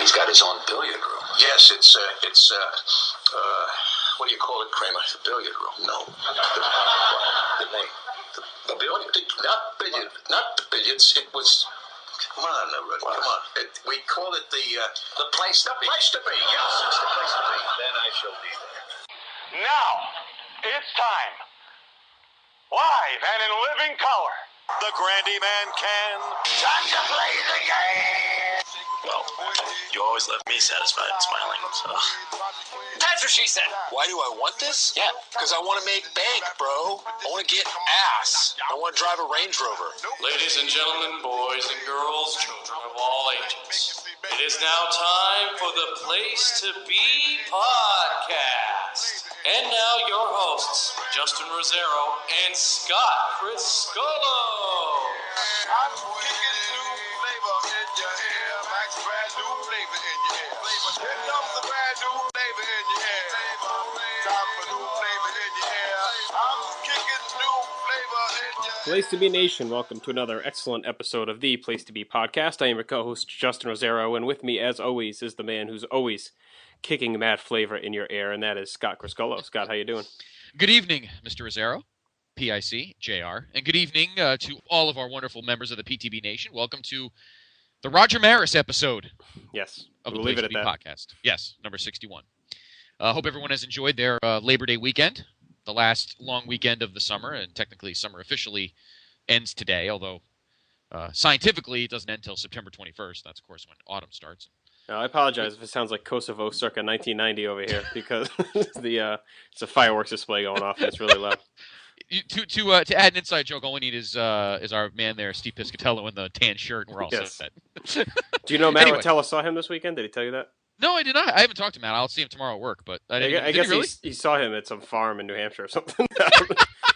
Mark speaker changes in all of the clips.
Speaker 1: he's got his own billiard room.
Speaker 2: Yes, it's what do you call it, Kramer? The billiard room? No. The name. The billiard? Not the billiards. It was. Come on, Rudy. Come on. We call it the
Speaker 1: place to be.
Speaker 2: Place to be. Yes, it's the place to be. Then I shall be there.
Speaker 3: Now, it's time. Live and in living color. The Grandy Man can.
Speaker 2: Time to play the game.
Speaker 4: Well, you always left me satisfied and smiling, so.
Speaker 1: That's what she said.
Speaker 4: Why do I want this?
Speaker 1: Yeah.
Speaker 4: Because I want to make bank, bro. I want to get ass. I want to drive a Range Rover.
Speaker 5: Ladies and gentlemen, boys and girls, children of all ages, it is now time for the Place to Be Podcast. And now your hosts, Justin Rosero and Scott Criscolo.
Speaker 2: I'm kicking new flavor in your ear. Max, brand new flavor in your ear. Here comes the brand new flavor in your ear. Time for new flavor in your ear. I'm kicking new flavor in your ear.
Speaker 6: Place to Be Nation, welcome to another excellent episode of the Place to Be Podcast. I am your co-host, Justin Rosero, and with me, as always, is the man who's always kicking mad flavor in your ear, and that is Scott Criscolo. Scott, how you doing?
Speaker 7: Good evening, Mr. Rosero, PIC, JR, and good evening to all of our wonderful members of the PTB Nation. Welcome to the Roger Maris episode
Speaker 6: Yes,
Speaker 7: of the
Speaker 6: we'll
Speaker 7: Place
Speaker 6: leave it
Speaker 7: to
Speaker 6: at
Speaker 7: Be
Speaker 6: that.
Speaker 7: Podcast. Yes, number 61. Hope everyone has enjoyed their Labor Day weekend, the last long weekend of the summer, and technically summer officially ends today, although scientifically it doesn't end until September 21st. That's, of course, when autumn starts.
Speaker 6: Now, I apologize if it sounds like Kosovo circa 1990 over here, because it's a fireworks display going off, and it's really loud.
Speaker 7: To add an inside joke, all we need is our man there, Steve Piscatello, in the tan shirt, and we're all
Speaker 6: Yes.
Speaker 7: set.
Speaker 6: Do you know Matt
Speaker 7: Anyway.
Speaker 6: Rotella saw him this weekend? Did he tell you that?
Speaker 7: No, I did not. I haven't talked to Matt. I'll see him tomorrow at work, but I didn't.
Speaker 6: I guess
Speaker 7: really?
Speaker 6: he saw him at some farm in New Hampshire or something.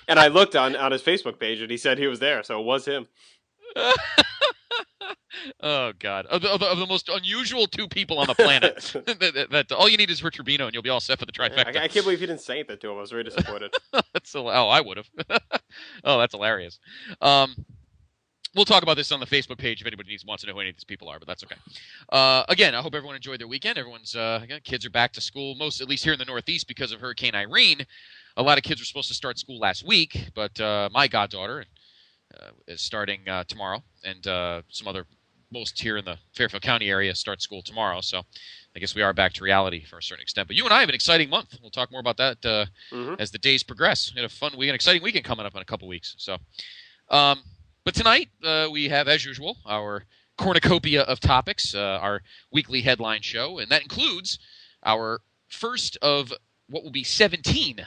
Speaker 6: And I looked on his Facebook page, and he said he was there, so it was him.
Speaker 7: Oh God! Of the most unusual two people on the planet, that all you need is Rich Rubino, and you'll be all set for the trifecta.
Speaker 6: I can't believe he didn't say anything to him. I was very disappointed.
Speaker 7: I would have. Oh, that's hilarious. We'll talk about this on the Facebook page if anybody wants to know who any of these people are, but that's okay. Again, I hope everyone enjoyed their weekend. Everyone's kids are back to school, at least here in the Northeast, because of Hurricane Irene. A lot of kids were supposed to start school last week, but my goddaughter is starting tomorrow, and most here in the Fairfield County area start school tomorrow. So I guess we are back to reality for a certain extent. But you and I have an exciting month. We'll talk more about that as the days progress. We had an exciting weekend coming up in a couple weeks. So, but tonight we have, as usual, our cornucopia of topics, our weekly headline show, and that includes our first of what will be 17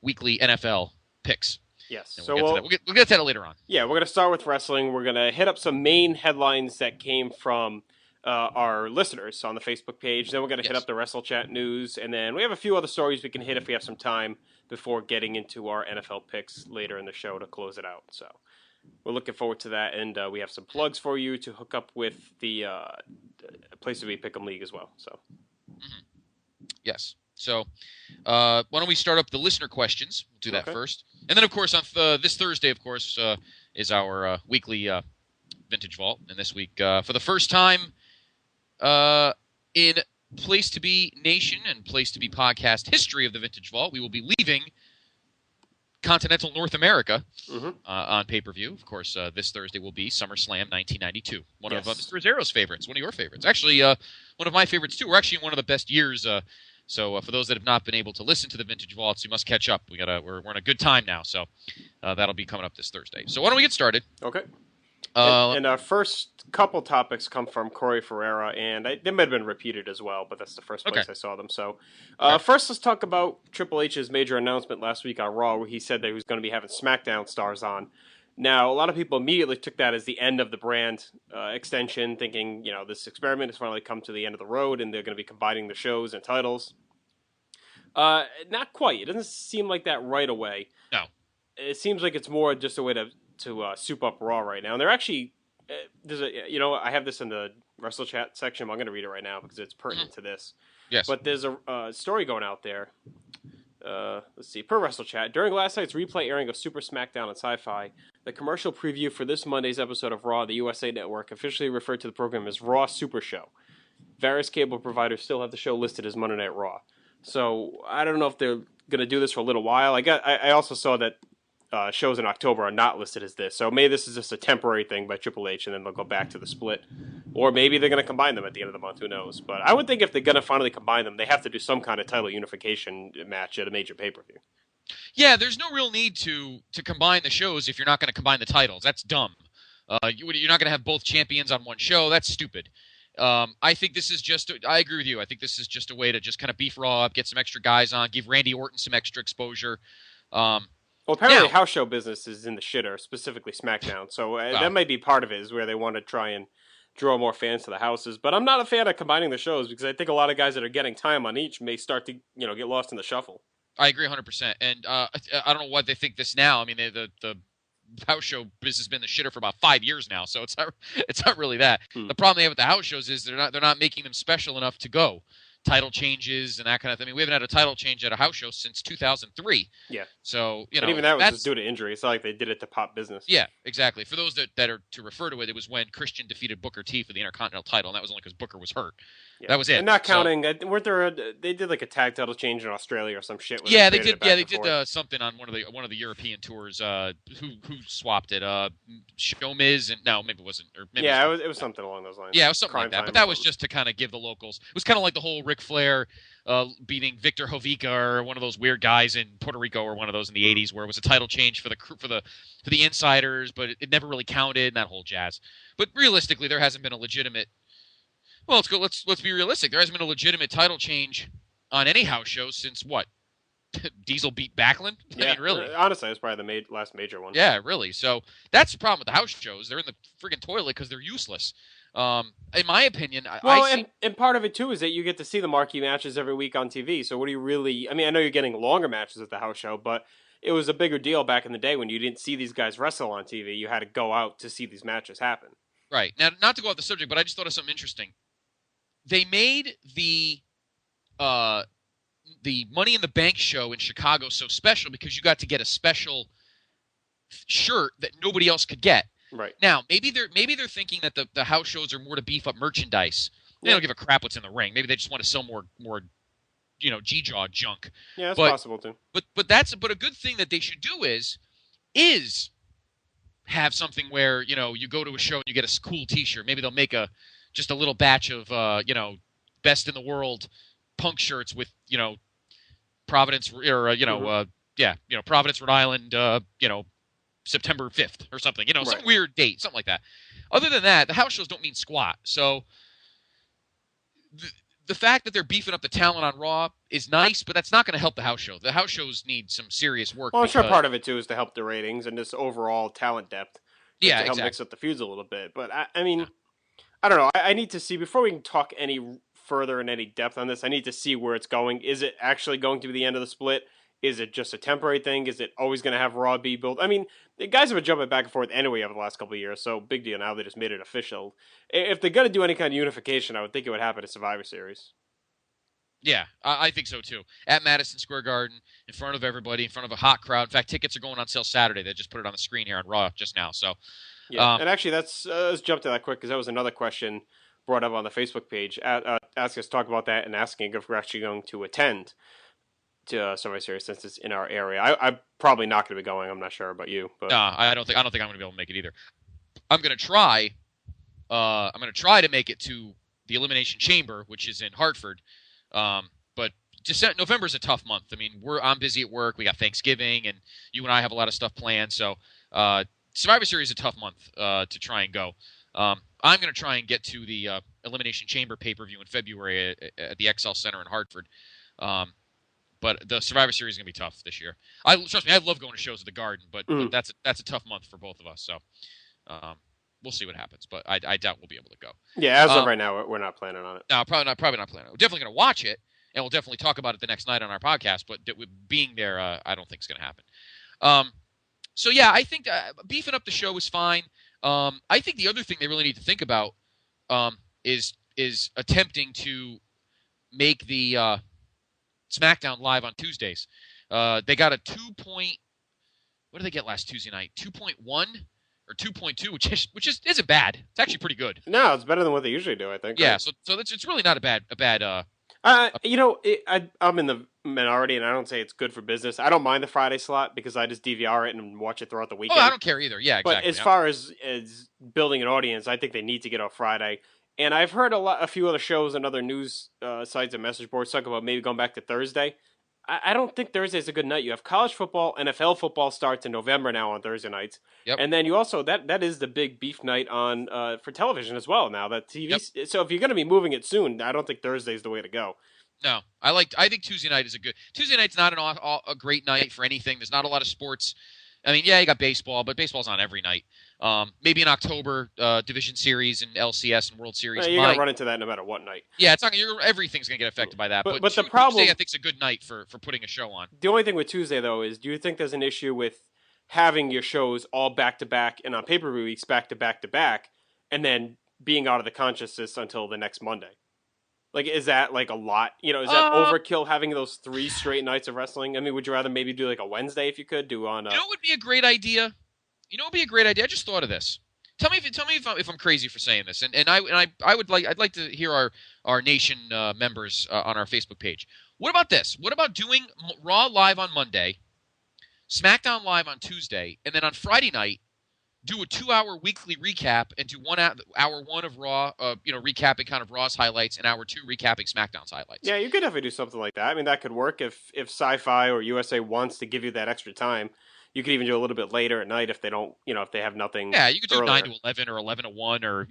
Speaker 7: weekly NFL picks.
Speaker 6: Yes.
Speaker 7: And
Speaker 6: So
Speaker 7: we'll get to that later on.
Speaker 6: Yeah, we're going to start with wrestling. We're going to hit up some main headlines that came from our listeners on the Facebook page. Then we're going to hit up the Wrestle Chat news. And then we have a few other stories we can hit if we have some time before getting into our NFL picks later in the show to close it out. So we're looking forward to that. And we have some plugs for you to hook up with the Place to Be Pick'em League as well. So.
Speaker 7: Yes. So why don't we start up the listener questions? We'll do that first. And then, of course, on this Thursday, of course, is our weekly Vintage Vault. And this week, for the first time in Place to Be Nation and Place to Be Podcast history of the Vintage Vault, we will be leaving continental North America on pay-per-view. Of course, this Thursday will be SummerSlam 1992. One of Mr. Rosero's favorites, one of your favorites. Actually, one of my favorites, too. We're actually in one of the best years. So for those that have not been able to listen to the Vintage Vaults, you must catch up. We're in a good time now, so that'll be coming up this Thursday. So why don't we get started?
Speaker 6: Okay. And our first couple topics come from Corey Ferreira, and they might have been repeated as well, but that's the first place I saw them. So first, let's talk about Triple H's major announcement last week on Raw, where he said that he was going to be having SmackDown stars on. Now, a lot of people immediately took that as the end of the brand extension, thinking, this experiment has finally come to the end of the road, and they're going to be combining the shows and titles. Not quite. It doesn't seem like that right away.
Speaker 7: No.
Speaker 6: It seems like it's more just a way to soup up Raw right now. And they're actually, I have this in the Wrestle Chat section. I'm going to read it right now because it's pertinent to this.
Speaker 7: Yes.
Speaker 6: But there's a story going out there. Let's see. Per Wrestle Chat, during last night's replay airing of Super SmackDown on Sci-Fi, the commercial preview for this Monday's episode of Raw, the USA Network officially referred to the program as Raw Super Show. various cable providers still have the show listed as Monday Night Raw. So I don't know if they're going to do this for a little while. I also saw that shows in October are not listed as this. So maybe this is just a temporary thing by Triple H, and then they'll go back to the split. Or maybe they're going to combine them at the end of the month. Who knows? But I would think if they're going to finally combine them, they have to do some kind of title unification match at a major pay-per-view.
Speaker 7: Yeah, there's no real need to combine the shows if you're not going to combine the titles. That's dumb. You're not going to have both champions on one show. That's stupid. I think this is just – I agree with you. I think this is just a way to just kind of beef Raw up, get some extra guys on, give Randy Orton some extra exposure.
Speaker 6: Well, apparently house show business is in the shitter, specifically SmackDown. So that might be part of it, is where they want to try and draw more fans to the houses. But I'm not a fan of combining the shows because I think a lot of guys that are getting time on each may start to get lost in the shuffle.
Speaker 7: I agree 100%. And I don't know why they think this now. I mean, the house show business has been the shitter for about 5 years now, so it's not really that. The problem they have with the house shows is they're not making them special enough to go. Title changes and that kind of thing. I mean, we haven't had a title change at a house show since 2003.
Speaker 6: Yeah.
Speaker 7: So,
Speaker 6: but even that was just due to injury. It's not like they did it to pop business.
Speaker 7: Yeah, exactly. For those that are to refer to it, it was when Christian defeated Booker T for the Intercontinental title, and that was only because Booker was hurt. Yeah. That was it. And
Speaker 6: not counting, weren't there? They did like a tag title change in Australia or some shit.
Speaker 7: Yeah, they did. Yeah, they did something on one of the European tours. Who swapped it? Show Miz and no, maybe it wasn't. Or maybe
Speaker 6: it was something along those lines.
Speaker 7: Yeah, it was something like that. But that was just to kind of give the locals. It was kind of like the whole Ric Flair beating Victor Jovica or one of those weird guys in Puerto Rico or one of those in the '80s, where it was a title change for the insiders, but it never really counted and that whole jazz. But realistically, there hasn't been a legitimate. Well, let's be realistic. There hasn't been a legitimate title change on any house show since what? Diesel beat Backlund?
Speaker 6: Yeah,
Speaker 7: I mean, really.
Speaker 6: Honestly, it's probably the last major one.
Speaker 7: Yeah, really. So that's the problem with the house shows. They're in the friggin' toilet because they're useless. In my opinion,
Speaker 6: and part of it too is that you get to see the marquee matches every week on TV. So what do you really? I mean, I know you're getting longer matches at the house show, but it was a bigger deal back in the day when you didn't see these guys wrestle on TV. You had to go out to see these matches happen.
Speaker 7: Right. Now, not to go off the subject, but I just thought of something interesting. They made the Money in the Bank show in Chicago so special because you got to get a special shirt that nobody else could get.
Speaker 6: Right.
Speaker 7: Now, maybe they're thinking that the house shows are more to beef up merchandise. They don't give a crap what's in the ring. Maybe they just want to sell more G-Jaw junk.
Speaker 6: Yeah, that's possible too.
Speaker 7: But a good thing that they should do is have something where, you go to a show and you get a cool T-shirt. Maybe they'll make just a little batch of best in the world Punk shirts with Providence or Providence, Rhode Island, September 5th or something, some weird date, something like that. Other than that, the house shows don't mean squat. So the fact that they're beefing up the talent on Raw is nice, but that's not going to help the house show. The house shows need some serious work.
Speaker 6: Well, I'm sure part of it too is to help the ratings and just overall talent depth.
Speaker 7: Yeah,
Speaker 6: to help mix up the feuds a little bit. But I mean, I don't know. I need to see before we can talk any further in any depth on this. I need to see where it's going. Is it actually going to be the end of the split? Is it just a temporary thing? Is it always going to have Raw be built? I mean, the guys have been jumping back and forth anyway over the last couple of years, so big deal now. They just made it official. If they're going to do any kind of unification, I would think it would happen at Survivor Series.
Speaker 7: Yeah, I think so too. At Madison Square Garden, in front of everybody, in front of a hot crowd. In fact, tickets are going on sale Saturday. They just put it on the screen here on Raw just now. So,
Speaker 6: yeah, and actually, let's jump to that quick because that was another question brought up on the Facebook page. Ask us to talk about that and asking if we're actually going to attend to Survivor Series since it's in our area. I'm probably not going to be going. I'm not sure about you. But.
Speaker 7: No, I don't think I'm going to be able to make it either. I'm going to try. I'm going to try to make it to the Elimination Chamber, which is in Hartford. But November is a tough month. I mean, I'm busy at work. We got Thanksgiving, and you and I have a lot of stuff planned. So Survivor Series is a tough month to try and go. I'm going to try and get to the Elimination Chamber pay-per-view in February at the XL Center in Hartford. But the Survivor Series is going to be tough this year. Trust me, I love going to shows at the Garden, but that's a tough month for both of us. So we'll see what happens. But I doubt we'll be able to go.
Speaker 6: Yeah, as of right now, we're not planning on it.
Speaker 7: No, probably not planning on it. We're definitely going to watch it, and we'll definitely talk about it the next night on our podcast. But being there, I don't think it's going to happen. So yeah, I think beefing up the show is fine. I think the other thing they really need to think about is attempting to make the SmackDown live on Tuesdays. They got a 2. What did they get last Tuesday night? 2.1 or 2.2, which isn't bad. It's actually pretty good.
Speaker 6: No, it's better than what they usually do, I think.
Speaker 7: Yeah,
Speaker 6: right?
Speaker 7: so it's really not a bad.
Speaker 6: I'm in the minority, and I don't say it's good for business. I don't mind the Friday slot because I just DVR it and watch it throughout the weekend.
Speaker 7: Oh, I don't care either. Yeah, exactly.
Speaker 6: But as far as building an audience, I think they need to get off Friday. And I've heard a few other shows and other news sites and message boards talk about maybe going back to Thursday. I don't think Thursday is a good night. You have college football, NFL football starts in November now on Thursday nights, and then you also that is the big beef night on for television as well now. That TV. Yep. So if you're going to be moving it soon, I don't think Thursday is the way to go.
Speaker 7: No, I think Tuesday night is a good. Tuesday night's not a great night for anything. There's not a lot of sports. I mean, yeah, you got baseball, but baseball's on every night. Maybe in October, Division Series and LCS and World Series.
Speaker 6: You're gonna run into that no matter what night.
Speaker 7: Yeah, it's not. Everything's gonna get affected by that. But
Speaker 6: the problem,
Speaker 7: Tuesday, I think, is a good night for putting a show on.
Speaker 6: The only thing with Tuesday though is, do you think there's an issue with having your shows all back to back and on pay-per-view weeks back to back to back, and then being out of the consciousness until the next Monday? Like, is that like a lot? You know, is that overkill having those 3 straight nights of wrestling? I mean, would you rather maybe do like a Wednesday if you could do on?
Speaker 7: You know, what would be a great idea. I just thought of this. Tell me if I'm crazy for saying this. And I'd like to hear our nation members on our Facebook page. What about this? What about doing Raw live on Monday, SmackDown live on Tuesday, and then on Friday night do a 2-hour weekly recap and do hour 1 of Raw, recapping kind of Raw's highlights, and hour 2 recapping SmackDown's highlights.
Speaker 6: Yeah, you could definitely do something like that. I mean, that could work if Sci-Fi or USA wants to give you that extra time. You could even do a little bit later at night if they don't, if they have nothing.
Speaker 7: Yeah, you could do
Speaker 6: earlier.
Speaker 7: 9 to 11 or 11 to 1 or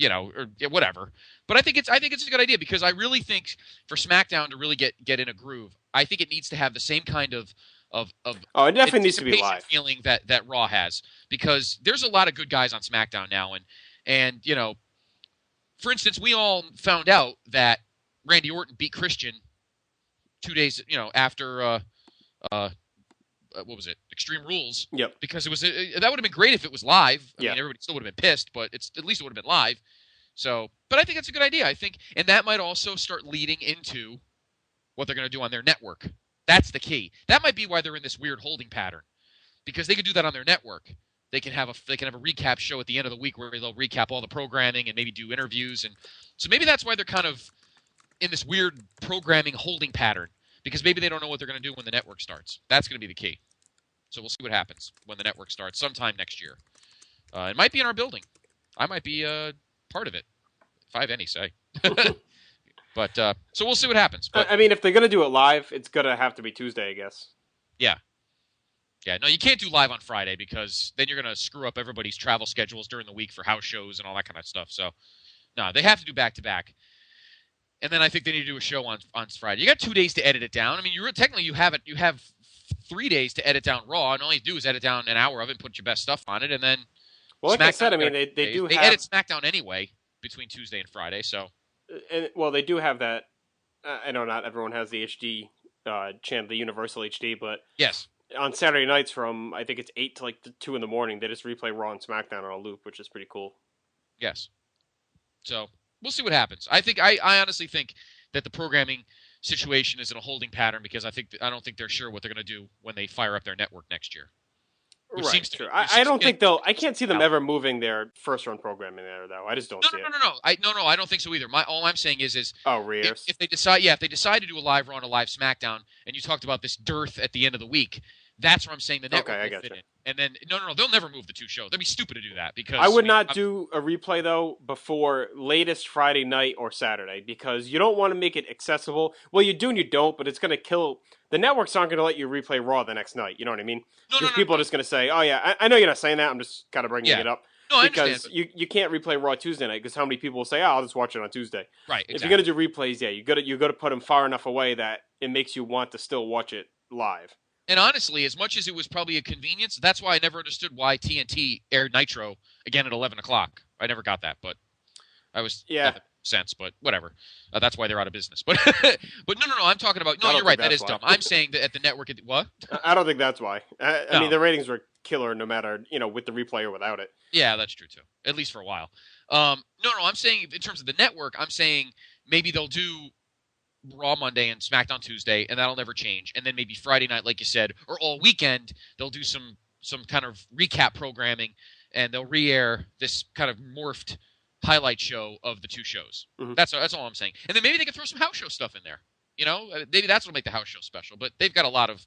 Speaker 7: whatever. But I think it's a good idea because I really think for SmackDown to really get in a groove, I think it needs to have the same kind of
Speaker 6: it definitely needs to be live
Speaker 7: feeling that Raw has, because there's a lot of good guys on SmackDown now, and for instance, we all found out that Randy Orton beat Christian 2 days after what was it, Extreme Rules?
Speaker 6: Yep.
Speaker 7: Because it was that would have been great if it was live. I
Speaker 6: mean,
Speaker 7: everybody still would have been pissed, but at least it would have been live. So, but I think that's a good idea. I think, and that might also start leading into what they're going to do on their network. That's the key. That might be why they're in this weird holding pattern, because they could do that on their network. They can have a recap show at the end of the week where they'll recap all the programming and maybe do interviews, and so maybe that's why they're kind of in this weird programming holding pattern, because maybe they don't know what they're going to do when the network starts. That's going to be the key. So we'll see what happens when the network starts sometime next year. It might be in our building. I might be part of it, if I have any say. But so we'll see what happens. But,
Speaker 6: I mean, if they're going to do it live, it's going to have to be Tuesday, I guess.
Speaker 7: Yeah. Yeah, no, you can't do live on Friday because then you're going to screw up everybody's travel schedules during the week for house shows and all that kind of stuff. So, no, they have to do back-to-back. And then I think they need to do a show on Friday. You got 2 days to edit it down. I mean, technically you have 3 days to edit down Raw, and all you do is edit down an hour of it and put your best stuff on it, and then
Speaker 6: well, like I said, I mean, they
Speaker 7: edit SmackDown anyway between Tuesday and Friday, so.
Speaker 6: And, well, they do have that. I know not everyone has the HD channel, the Universal HD, but
Speaker 7: yes,
Speaker 6: on Saturday nights from I think it's 8 to like 2 in the morning, they just replay Raw and SmackDown on a loop, which is pretty cool.
Speaker 7: Yes. So we'll see what happens. I honestly think that the programming situation is in a holding pattern because I don't think they're sure what they're going to do when they fire up their network next year.
Speaker 6: Right, true. I don't think I can't see them ever moving their first run programming there, though. I just don't see it.
Speaker 7: No, I don't think so either. All I'm saying is if they decide to do a live Raw and a live SmackDown, and you talked about this dearth at the end of the week, that's where I'm saying the network will fit in. And then no, they'll never move the two shows. That'd be stupid to do that because
Speaker 6: I would not do a replay though before latest Friday night or Saturday because you don't want to make it accessible. Well, you do and you don't, but it's going to kill. The networks aren't going to let you replay Raw the next night. You know what I mean? Because people are just going to say, "Oh yeah, I know you're not saying that. I'm just kind of bringing it up."
Speaker 7: No, I
Speaker 6: because
Speaker 7: understand,
Speaker 6: you can't replay Raw Tuesday night because how many people will say, "Oh, I'll just watch it on Tuesday."
Speaker 7: Right. Exactly.
Speaker 6: If you're going to do replays, yeah, you got to put them far enough away that it makes you want to still watch it live.
Speaker 7: And honestly, as much as it was probably a convenience, that's why I never understood why TNT aired Nitro again at 11 o'clock. I never got that, but that makes sense, but whatever. That's why they're out of business. But no, I'm talking about, no, you're right, that is dumb. I'm saying that at the network, what?
Speaker 6: I don't think that's why. I mean, the ratings were killer no matter, with the replay or without it.
Speaker 7: Yeah, that's true too, at least for a while. No, I'm saying in terms of the network, I'm saying maybe they'll do Raw Monday and SmackDown Tuesday, and that'll never change. And then maybe Friday night, like you said, or all weekend, they'll do some kind of recap programming and they'll re-air this kind of morphed highlight show of the two shows.
Speaker 6: Mm-hmm.
Speaker 7: That's all I'm saying. And then maybe they could throw some house show stuff in there. Maybe that's what'll make the house show special. But they've got a lot of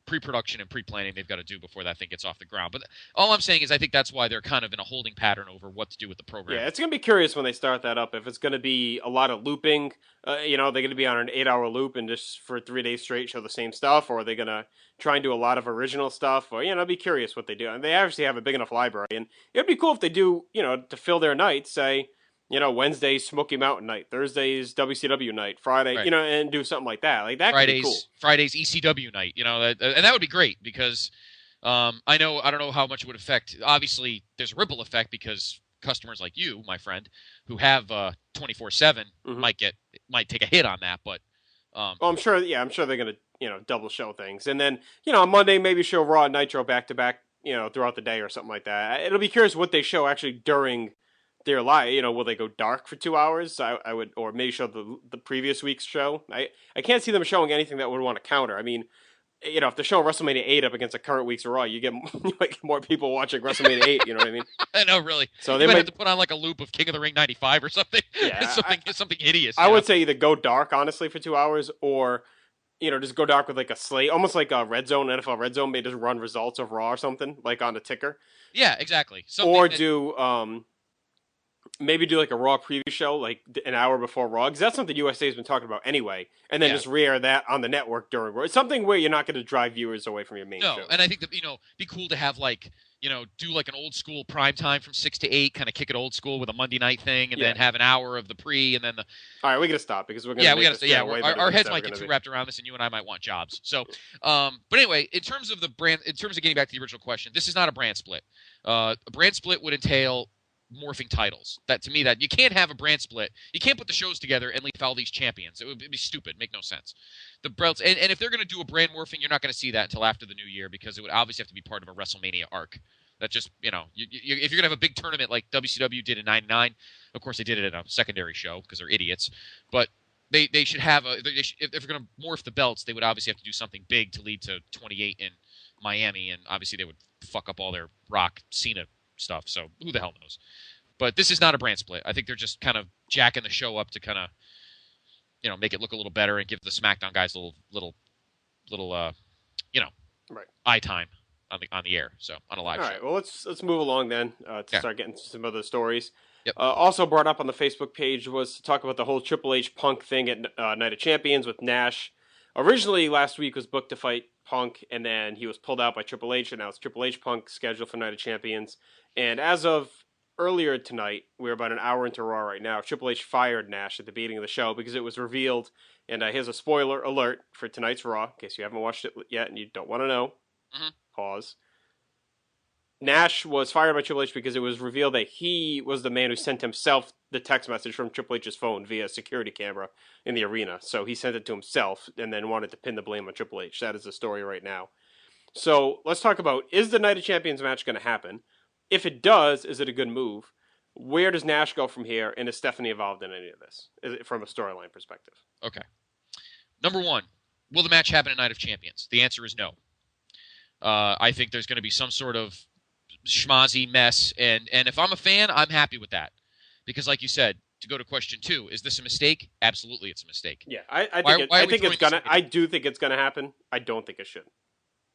Speaker 7: pre-production and pre-planning they've got to do before that thing gets off the ground. But all I'm saying is I think that's why they're kind of in a holding pattern over what to do with the program.
Speaker 6: Yeah, it's going to be curious when they start that up. If it's going to be a lot of looping, they're going to be on an 8-hour loop and just for 3 days straight show the same stuff, or are they going to try and do a lot of original stuff? Or, I'll be curious what they do. And they obviously have a big enough library. And it'd be cool if they do, to fill their nights, say, Wednesday's Smoky Mountain night, Thursday's WCW night, Friday,
Speaker 7: right.
Speaker 6: And do something like that. Like that
Speaker 7: Fridays,
Speaker 6: could be cool.
Speaker 7: Friday's ECW night, and that would be great because I don't know how much it would affect. Obviously, there's a ripple effect because customers like you, my friend, who have 24/7 might take a hit on that. But
Speaker 6: I'm sure they're going to double show things, and then on Monday maybe show Raw and Nitro back to back, throughout the day or something like that. It'll be curious what they show actually during their live. Will they go dark for 2 hours? I would, or maybe show the previous week's show. I can't see them showing anything that would want to counter. I mean, if they're showing WrestleMania 8 up against a current week's Raw, you might get more people watching WrestleMania 8. You know what I mean?
Speaker 7: I know, really.
Speaker 6: So
Speaker 7: they might have to put on like a loop of King of the Ring 95 or something.
Speaker 6: Yeah,
Speaker 7: something hideous.
Speaker 6: I would say either go dark, honestly, for 2 hours, or just go dark with like a slate, almost like a Red Zone, NFL Red Zone. May just run results of Raw or something, like on the ticker.
Speaker 7: Yeah, exactly.
Speaker 6: Maybe do like a Raw preview show, like an hour before Raw, because that's something USA has been talking about anyway, and then just re-air that on the network during Raw. It's something where you're not going to drive viewers away from your main show.
Speaker 7: No, and I think that, be cool to have like, do like an old school prime time from 6 to 8, kind of kick it old school with a Monday night thing, and then have an hour of the pre, and then the...
Speaker 6: All right, we got to stop because we're going to...
Speaker 7: we got to... our heads might get too wrapped around this, and you and I might want jobs. So, but anyway, in terms of getting back to the original question, this is not a brand split. A brand split would entail morphing titles. That to me, that you can't have a brand split. You can't put the shows together and leave all these champions. It'd be stupid. Make no sense. The belts, and if they're going to do a brand morphing, you're not going to see that until after the new year because it would obviously have to be part of a WrestleMania arc. That just if you're going to have a big tournament like WCW did in '99, of course they did it in a secondary show because they're idiots. But they should have if they're going to morph the belts, they would obviously have to do something big to lead to 28 in Miami, and obviously they would fuck up all their Rock Cena stuff, so who the hell knows. But this is not a brand split. I think they're just kind of jacking the show up to kind of make it look a little better and give the SmackDown guys a little eye time on the air, so on a live show.
Speaker 6: All right, well let's move along then to start getting to some other stories.
Speaker 7: Yep.
Speaker 6: Also brought up on the Facebook page was to talk about the whole Triple H Punk thing at Night of Champions with Nash. Originally last week was booked to fight Punk, and then he was pulled out by Triple H, and now it's Triple H Punk scheduled for Night of Champions. And as of earlier tonight, we're about an hour into Raw right now, Triple H fired Nash at the beginning of the show because it was revealed, and here's a spoiler alert for tonight's Raw, in case you haven't watched it yet and you don't want to know.
Speaker 7: Mm-hmm.
Speaker 6: Pause. Nash was fired by Triple H because it was revealed that he was the man who sent himself the text message from Triple H's phone via security camera in the arena. So he sent it to himself and then wanted to pin the blame on Triple H. That is the story right now. So let's talk about, is the Night of Champions match going to happen? If it does, is it a good move? Where does Nash go from here? And is Stephanie involved in any of this from a storyline perspective?
Speaker 7: Okay. Number one, will the match happen at Night of Champions? The answer is no. I think there's going to be some sort of schmozzy mess, and if I'm a fan, I'm happy with that. Because like you said, to go to question 2, is this a mistake? Absolutely it's a mistake.
Speaker 6: Yeah, I think it's gonna. I do think it's gonna happen. I don't think it should.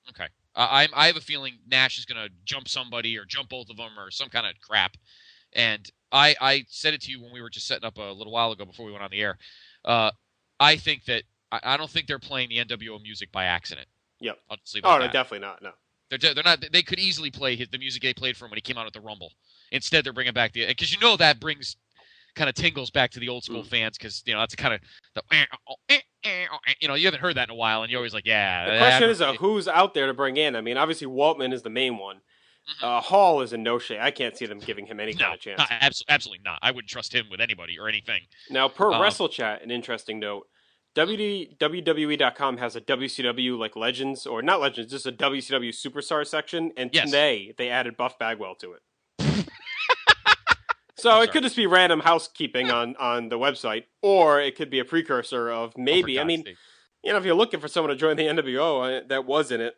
Speaker 7: Okay. I have a feeling Nash is going to jump somebody or jump both of them or some kind of crap. And I said it to you when we were just setting up a little while ago before we went on the air. I think that I don't think they're playing the NWO music by accident.
Speaker 6: Yep.
Speaker 7: I'll just leave
Speaker 6: no,
Speaker 7: that.
Speaker 6: definitely not. No.
Speaker 7: They're not. They could easily play the music they played for him when he came out at the Rumble. Instead, they're bringing back because that brings kind of tingles back to the old school fans because that's kind of you haven't heard that in a while and you're always like, yeah.
Speaker 6: The question is who's out there to bring in. I mean, obviously Waltman is the main one.
Speaker 7: Mm-hmm.
Speaker 6: Hall is a no-shade. I can't see them giving him any kind of chance.
Speaker 7: Absolutely not. I wouldn't trust him with anybody or anything.
Speaker 6: Now, per WrestleChat, an interesting note. WWE.com has a WCW like Legends, or not Legends, just a WCW Superstar section, and today they added Buff Bagwell to it. So it could just be random housekeeping on the website, or it could be a precursor of maybe. I mean, if you're looking for someone to join the NWO that was in it,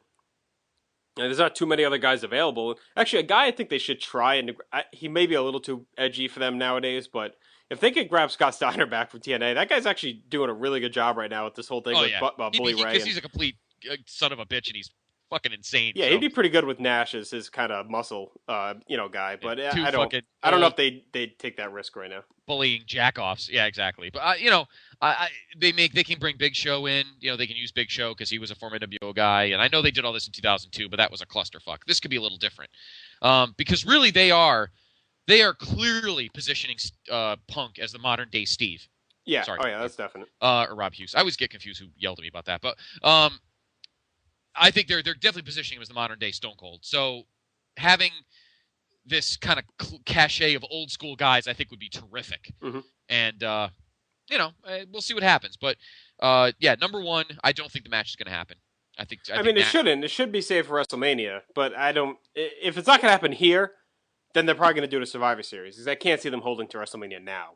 Speaker 6: There's not too many other guys available. Actually, a guy I think they should try, and he may be a little too edgy for them nowadays, but if they could grab Scott Steiner back from TNA, that guy's actually doing a really good job right now with this whole thing with Bully Ray.
Speaker 7: Because he's a complete son of a bitch, and he's fucking insane.
Speaker 6: Yeah,
Speaker 7: so.
Speaker 6: He'd be pretty good with Nash as his kind of muscle, guy. But I don't know if they'd take that risk right now.
Speaker 7: Bullying jackoffs, yeah, exactly. But they can bring Big Show in. They can use Big Show because he was a former NWO guy, and I know they did all this in 2002, but that was a clusterfuck. This could be a little different because really they are clearly positioning Punk as the modern day Steve.
Speaker 6: Yeah,
Speaker 7: sorry,
Speaker 6: that's definite.
Speaker 7: Or Rob Hughes. I always get confused who yelled at me about that, but I think they're definitely positioning him as the modern day Stone Cold. So having this kind of cachet of old school guys, I think would be terrific.
Speaker 6: Mm-hmm.
Speaker 7: And we'll see what happens. But number one, I don't think the match is going to happen. I think
Speaker 6: it shouldn't. It should be saved for WrestleMania. But I don't. If it's not going to happen here, then they're probably going to do it a Survivor Series because I can't see them holding to WrestleMania now.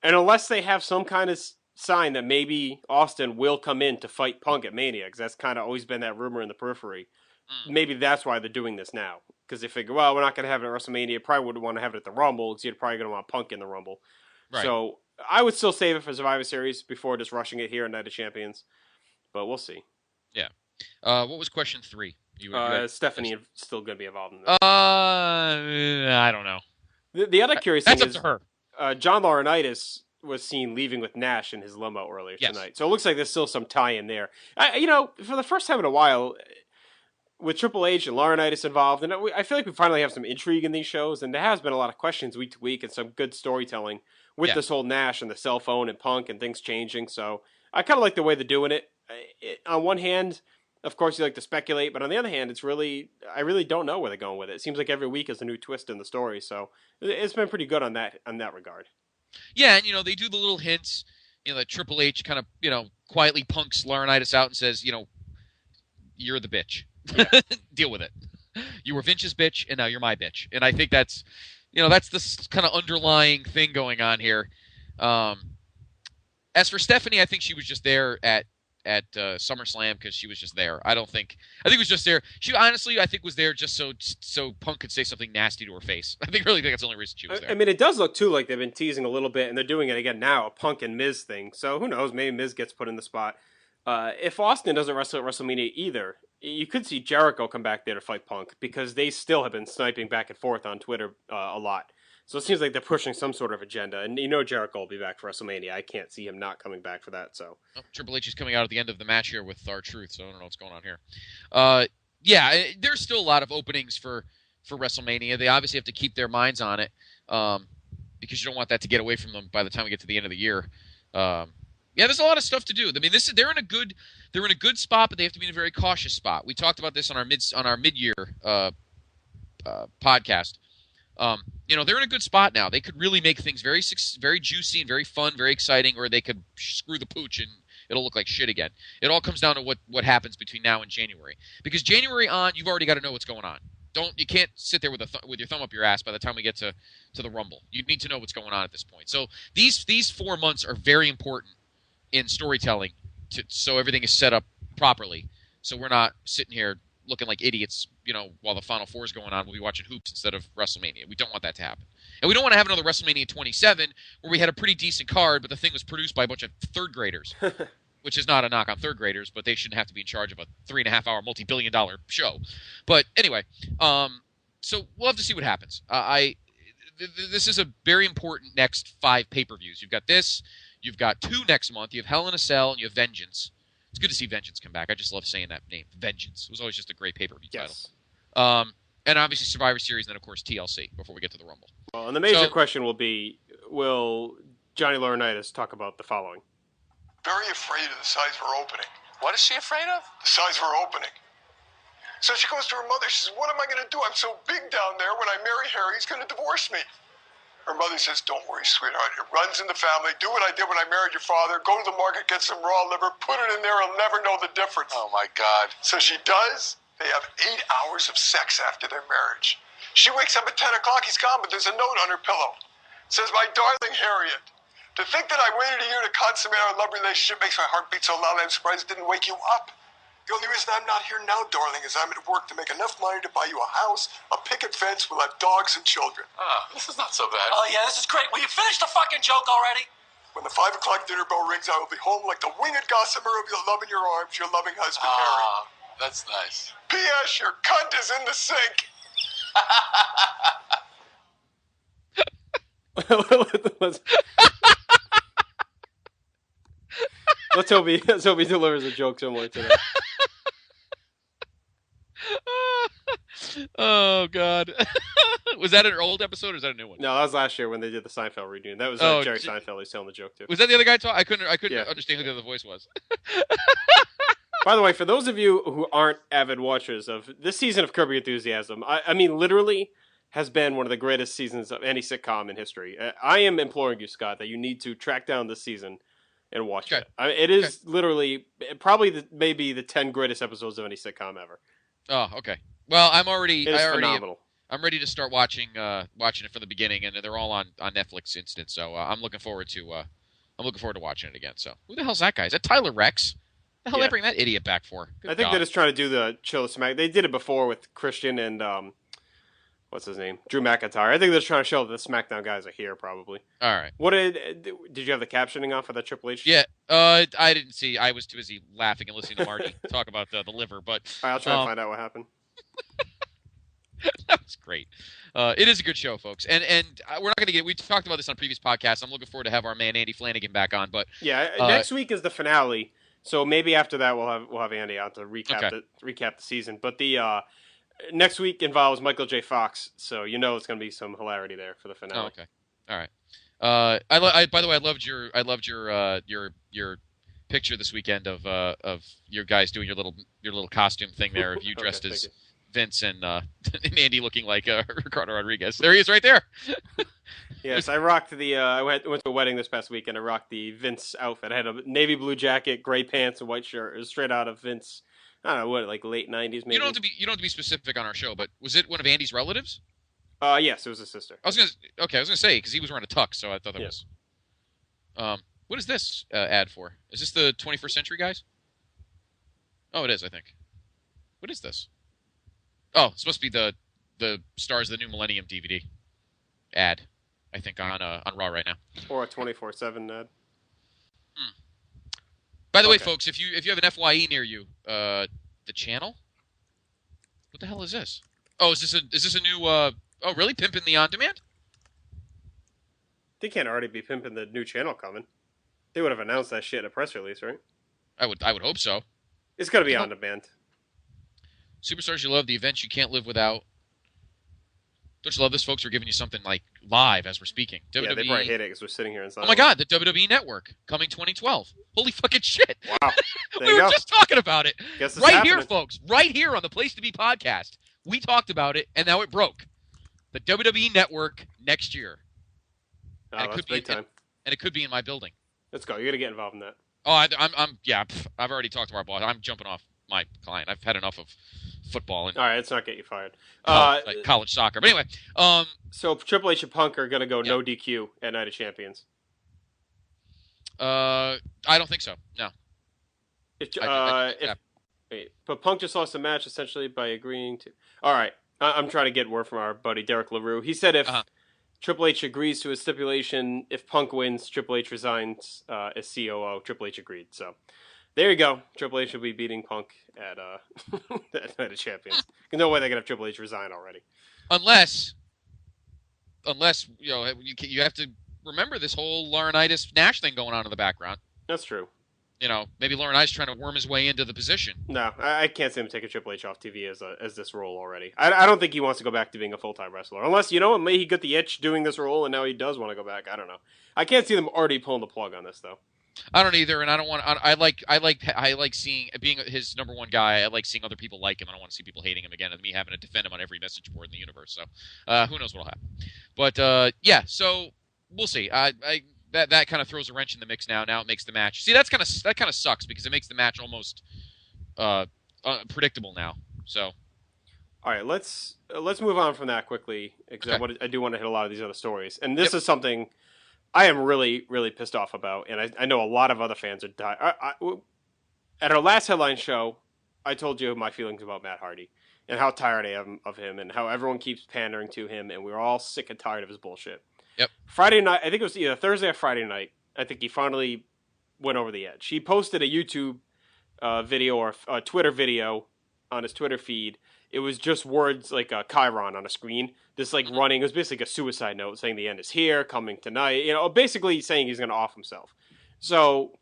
Speaker 6: And unless they have some kind of sign that maybe Austin will come in to fight Punk at Mania, because that's kind of always been that rumor in the periphery. Maybe that's why they're doing this now, because they figure, well, we're not going to have it at WrestleMania. Probably wouldn't want to have it at the Rumble, because you're probably going to want Punk in the Rumble. Right. So I would still save it for Survivor Series before just rushing it here at Night of Champions, but we'll see.
Speaker 7: Yeah. What was question 3?
Speaker 6: Stephanie is still going to be involved in this.
Speaker 7: I don't know.
Speaker 6: The other curious thing
Speaker 7: is
Speaker 6: up to her. John Laurinaitis was seen leaving with Nash in his limo earlier tonight. So it looks like there's still some tie-in there. For the first time in a while, with Triple H and Laurinaitis involved, and I feel like we finally have some intrigue in these shows, and there has been a lot of questions week to week and some good storytelling with this whole Nash and the cell phone and Punk and things changing. So I kind of like the way they're doing it. On one hand, of course, you like to speculate, but on the other hand, I really don't know where they're going with it. It seems like every week is a new twist in the story, so it's been pretty good on that regard.
Speaker 7: Yeah, and they do the little hints. That Triple H kind of quietly punks Laurinaitis out and says, you're the bitch. Yeah. Deal with it. You were Vince's bitch, and now you're my bitch. And I think that's this kind of underlying thing going on here. As for Stephanie, I think she was just there at SummerSlam because she was just there. I think it was just there. She honestly, I think, was there just so Punk could say something nasty to her face. I think that's the only reason she was there.
Speaker 6: I mean, it does look too like they've been teasing a little bit, and they're doing it again now, a Punk and Miz thing. So who knows? Maybe Miz gets put in the spot. If Austin doesn't wrestle at WrestleMania either, you could see Jericho come back there to fight Punk because they still have been sniping back and forth on Twitter a lot. So it seems like they're pushing some sort of agenda. And Jericho will be back for WrestleMania. I can't see him not coming back for that. So
Speaker 7: Triple H is coming out at the end of the match here with R-Truth, so I don't know what's going on here. There's still a lot of openings for WrestleMania. They obviously have to keep their minds on it because you don't want that to get away from them by the time we get to the end of the year. There's a lot of stuff to do. I mean, they're in a good spot, but they have to be in a very cautious spot. We talked about this on our mid-year podcast. They're in a good spot now. They could really make things very, very juicy and very fun, very exciting, or they could screw the pooch and it'll look like shit again. It all comes down to what happens between now and January. Because January on, you've already got to know what's going on. You can't sit there with your thumb up your ass by the time we get to the Rumble. You need to know what's going on at this point. So these 4 months are very important in storytelling, so everything is set up properly. So we're not sitting here looking like idiots, while the Final Four is going on. We'll be watching hoops instead of WrestleMania. We don't want that to happen. And we don't want to have another WrestleMania 27 where we had a pretty decent card, but the thing was produced by a bunch of third graders, which is not a knock on third graders, but they shouldn't have to be in charge of a 3.5-hour multi-billion-dollar show. But anyway, so we'll have to see what happens. This is a very important next 5 pay-per-views. You've got this. You've got 2 next month. You have Hell in a Cell and you have Vengeance. It's good to see Vengeance come back. I just love saying that name, Vengeance. It was always just a great pay-per-view title. And obviously Survivor Series and then, of course, TLC before we get to the Rumble.
Speaker 6: Well, and the major question will be, will Johnny Laurinaitis talk about the following?
Speaker 2: Very afraid of the size of her opening.
Speaker 4: What is she afraid of?
Speaker 2: The size of her opening. So she goes to her mother. She says, what am I going to do? I'm so big down there. When I marry Harry, he's going to divorce me. Her mother says, don't worry, sweetheart. It runs in the family. Do what I did when I married your father. Go to the market, get some raw liver, put it in there. He'll never know the difference.
Speaker 4: Oh, my God.
Speaker 2: So she does. They have 8 hours of sex after their marriage. She wakes up at 10 o'clock. He's gone, but there's a note on her pillow. It says, my darling Harriet, to think that I waited a year to consummate our love relationship makes my heart beat so loud I'm surprised it didn't wake you up. The only reason I'm not here now, darling, is I'm at work to make enough money to buy you a house, a picket fence, we'll have dogs and children.
Speaker 1: This is not so bad.
Speaker 4: Oh, yeah, this is great. Will you finish the fucking joke already?
Speaker 2: When the 5 o'clock dinner bell rings, I will be home like the winged gossamer of your love in your arms, your loving husband, Harry.
Speaker 1: That's nice.
Speaker 2: P.S. Your cunt is in the sink.
Speaker 6: Let's hope he delivers a joke similar to that.
Speaker 7: Oh God, was that an old episode or is that a new one?
Speaker 6: No, that was last year when they did the Seinfeld reunion. That was Jerry Seinfeld. He's telling the joke too.
Speaker 7: Was that the other guy talking? I couldn't understand who the other voice was.
Speaker 6: By the way, for those of you who aren't avid watchers of this season of Curb Your Enthusiasm, I mean, literally has been one of the greatest seasons of any sitcom in history. I am imploring you, Scott, that you need to track down this season and watch it. It is literally probably maybe the 10 greatest episodes of any sitcom ever.
Speaker 7: Oh, okay. Well,
Speaker 6: phenomenal.
Speaker 7: I'm ready to start watching it from the beginning, and they're all on Netflix instant. So I'm looking forward to watching it again. So who the hell's that guy? Is that Tyler Rex? The hell did they bring that idiot back for?
Speaker 6: I think they're just trying to do the chill smack. They did it before with Christian and what's his name, Drew McIntyre. I think they're just trying to show that the SmackDown guys are here. Probably. All right. What did you have the captioning on for that Triple H?
Speaker 7: Yeah. I didn't see. I was too busy laughing and listening to Marty talk about the liver. But
Speaker 6: all right, I'll try to find out what happened.
Speaker 7: That was great. It is a good show, folks, and we're not going to get. We talked about this on a previous podcast. I'm looking forward to have our man Andy Flanagan back on. But
Speaker 6: yeah, next week is the finale, so maybe after that we'll have Andy out to recap the season. But the next week involves Michael J. Fox, so you know it's going to be some hilarity there for the finale.
Speaker 7: Oh, okay, all right. By the way, I loved your picture this weekend of your guys doing your little costume thing there of you dressed as Vince and Andy looking like Ricardo Rodriguez. There he is, right there.
Speaker 6: Yes, I rocked I went to a wedding this past weekend. I rocked the Vince outfit. I had a navy blue jacket, gray pants, and white shirt. It was straight out of Vince. I don't know what, like late '90s maybe. You don't
Speaker 7: have to be specific on our show, but was it one of Andy's relatives?
Speaker 6: Yes, it was a sister.
Speaker 7: I was gonna say because he was wearing a tux, so I thought that was. What is this ad for? Is this the 21st Century guys? Oh, it is. I think. What is this? Oh, it's supposed to be the Stars of the New Millennium DVD ad, I think, on Raw right now.
Speaker 6: Or a 24/7 ad.
Speaker 7: By the way, folks, if you have an FYE near you, the channel. What the hell is this? Oh, is this a new? Oh, really? Pimpin' the On Demand?
Speaker 6: They can't already be pimping the new channel coming. They would have announced that shit in a press release, right?
Speaker 7: I would hope so.
Speaker 6: It's got to be on demand.
Speaker 7: Superstars you love, the events you can't live without. Don't you love this, folks? We're giving you something like live as we're speaking.
Speaker 6: Yeah, they probably hate it because we're sitting here inside.
Speaker 7: Oh my God, the WWE Network coming 2012. Holy fucking shit!
Speaker 6: Wow,
Speaker 7: we were just talking about it right
Speaker 6: happening
Speaker 7: here, folks. Right here on the Place to Be podcast, we talked about it, and now it broke. The WWE Network next year.
Speaker 6: Oh, that's big time.
Speaker 7: And it could be in my building.
Speaker 6: Let's go. You got to get involved in that.
Speaker 7: Oh, I've already talked to our boss. I'm jumping off my client. I've had enough of football and
Speaker 6: all right, let's not get you fired.
Speaker 7: College soccer. But anyway,
Speaker 6: so Triple H and Punk are gonna go no DQ at Night of Champions.
Speaker 7: I don't think so. No.
Speaker 6: But Punk just lost the match essentially by agreeing to. All right, I'm trying to get word from our buddy Derek LaRue. He said if Triple H agrees to a stipulation, if Punk wins, Triple H resigns as COO. Triple H agreed. So. There you go. Triple H will be beating Punk at Night of Champions. No way they're gonna have Triple H resign already.
Speaker 7: Unless you have to remember this whole Laurinaitis Nash thing going on in the background.
Speaker 6: That's true.
Speaker 7: Maybe Laurinaitis trying to worm his way into the position.
Speaker 6: No, I can't see him taking Triple H off TV as this role already. I don't think he wants to go back to being a full-time wrestler. Unless, maybe he got the itch doing this role and now he does want to go back. I don't know. I can't see them already pulling the plug on this though.
Speaker 7: I don't either, and I don't want. I like seeing being his number one guy. I like seeing other people like him. I don't want to see people hating him again, and me having to defend him on every message board in the universe. So, who knows what'll happen? But yeah, so we'll see. That kind of throws a wrench in the mix now. Now it makes the match. See, that kind of sucks because it makes the match almost predictable now. So,
Speaker 6: all right, let's move on from that quickly because I do want to hit a lot of these other stories, and this is something I am really, really pissed off about, and I know a lot of other fans are dying. At our last headline show, I told you my feelings about Matt Hardy and how tired I am of him and how everyone keeps pandering to him, and we're all sick and tired of his bullshit.
Speaker 7: Yep.
Speaker 6: Friday night, I think it was either Thursday or Friday night, I think he finally went over the edge. He posted a YouTube video or a Twitter video on his Twitter feed. It was just words like Chiron on a screen. This like running, it was basically a suicide note saying the end is here, coming tonight. You know, basically saying he's going to off himself. So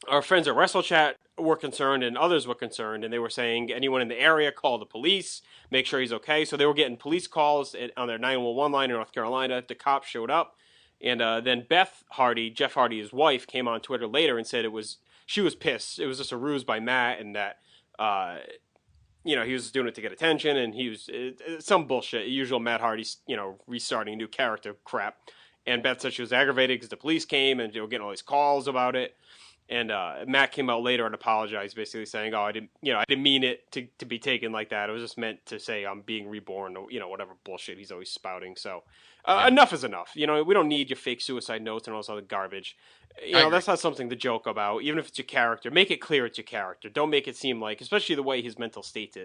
Speaker 6: our friends at WrestleChat were concerned and others were concerned, and they were saying anyone in the area call the police, make sure he's okay. So they were getting police calls on their 911 line in North Carolina. The cops showed up, and then Beth Hardy, Jeff Hardy, his wife, came on Twitter later and said she was pissed. It was just a ruse by Matt, and that he was doing it to get attention, and he was some bullshit, usual Matt Hardy, restarting new character crap. And Beth said she was aggravated because the police came and they were getting all these calls about it. And Matt came out later and apologized, basically saying, "Oh, I didn't mean it to be taken like that. It was just meant to say I'm being reborn," or whatever bullshit he's always spouting. So enough is enough. We don't need your fake suicide notes and all this other garbage. That's not something to joke about. Even if it's your character, make it clear it's your character. Don't make it seem like, especially the way his mental state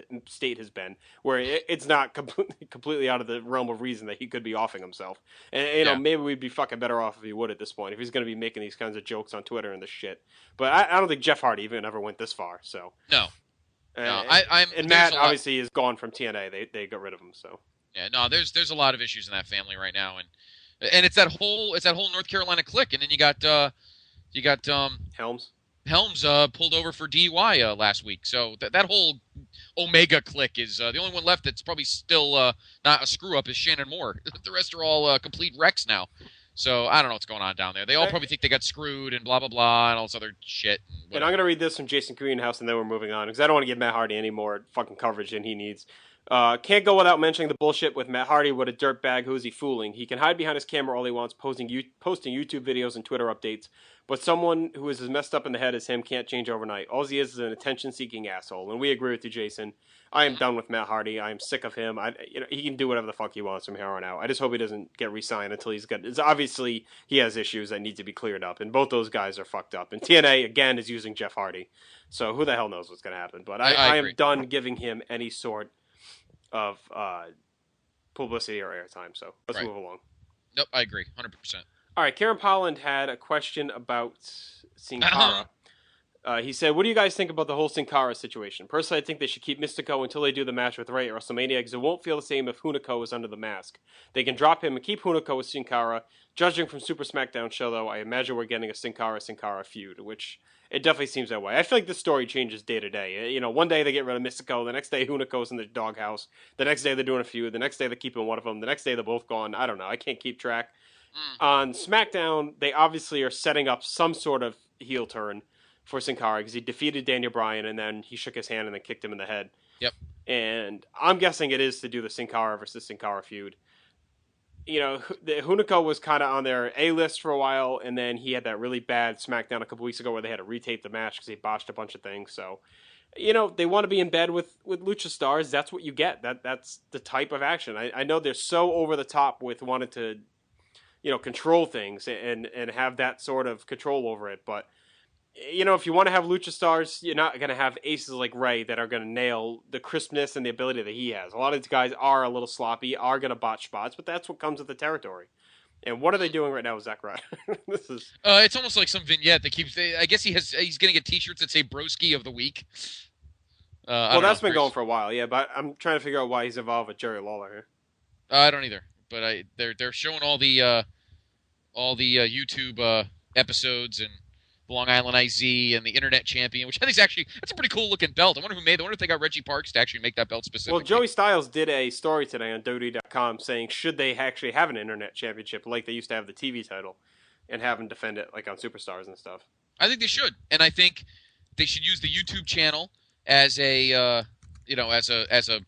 Speaker 6: has been, where it's not completely out of the realm of reason that he could be offing himself. And maybe we'd be fucking better off if he would at this point, if he's going to be making these kinds of jokes on Twitter and this shit. But I don't think Jeff Hardy even ever went this far. So
Speaker 7: no.
Speaker 6: And Matt obviously is gone from TNA. They got rid of him. So
Speaker 7: yeah, no. There's a lot of issues in that family right now, and it's that whole North Carolina clique, and then you got
Speaker 6: Helms
Speaker 7: pulled over for DUI last week. So that whole Omega clique is the only one left that's probably still not a screw up is Shannon Moore. The rest are all complete wrecks now. So I don't know what's going on down there. They all probably think they got screwed and blah blah blah and all this other shit.
Speaker 6: And I'm gonna read this from Jason Greenhouse, and then we're moving on because I don't want to give Matt Hardy any more fucking coverage than he needs. Can't go without mentioning the bullshit with Matt Hardy. What a dirtbag. Who is he fooling? He can hide behind his camera all he wants, posting YouTube videos and Twitter updates. But someone who is as messed up in the head as him can't change overnight. All he is an attention-seeking asshole. And we agree with you, Jason. I am done with Matt Hardy. I am sick of him. He can do whatever the fuck he wants from here on out. I just hope he doesn't get re-signed until he's got... Obviously, he has issues that need to be cleared up. And both those guys are fucked up. And TNA, again, is using Jeff Hardy. So who the hell knows what's going to happen. But I am done giving him any sort of publicity or airtime. So let's move along.
Speaker 7: Nope, I agree. 100%.
Speaker 6: All right, Karen Polland had a question about Sin Cara. He said, what do you guys think about the whole Sin Cara situation? Personally, I think they should keep Mystico until they do the match with Rey at WrestleMania because it won't feel the same if Hunico is under the mask. They can drop him and keep Hunico with Sin Cara. Judging from Super SmackDown show, though, I imagine we're getting a Sin Cara feud, which it definitely seems that way. I feel like this story changes day to day. One day they get rid of Mystico, the next day Hunico's in the doghouse, the next day they're doing a feud, the next day they're keeping one of them, the next day they're both gone. I don't know. I can't keep track. On SmackDown, they obviously are setting up some sort of heel turn for Sin Cara because he defeated Daniel Bryan and then he shook his hand and then kicked him in the head.
Speaker 7: Yep.
Speaker 6: And I'm guessing it is to do the Sin Cara versus Sin Cara feud. The Hunico was kind of on their A-list for a while, and then he had that really bad SmackDown a couple weeks ago where they had to retape the match because he botched a bunch of things. So, they want to be in bed with Lucha Stars. That's what you get. That's the type of action. I know they're so over the top with wanting to, control things and have that sort of control over it. But, if you want to have Lucha Stars, you're not going to have aces like Rey that are going to nail the crispness and the ability that he has. A lot of these guys are a little sloppy, are going to botch spots, but that's what comes with the territory. And what are they doing right now with Zack Ryder? This is.
Speaker 7: It's almost like some vignette that keeps. I guess he's going to get T-shirts that say "Broski of the Week."
Speaker 6: Well, that's been going for a while, yeah. But I'm trying to figure out why he's involved with Jerry Lawler here.
Speaker 7: I don't either. But they're showing all the YouTube episodes and Long Island IZ and the Internet Champion, which I think is that's a pretty cool looking belt. I wonder if they got Reggie Parks to actually make that belt specifically.
Speaker 6: Well, Joey Styles did a story today on WWE.com saying should they actually have an Internet Championship like they used to have the TV title and have him defend it like on Superstars and stuff.
Speaker 7: I think they should, and I think they should use the YouTube channel as a as a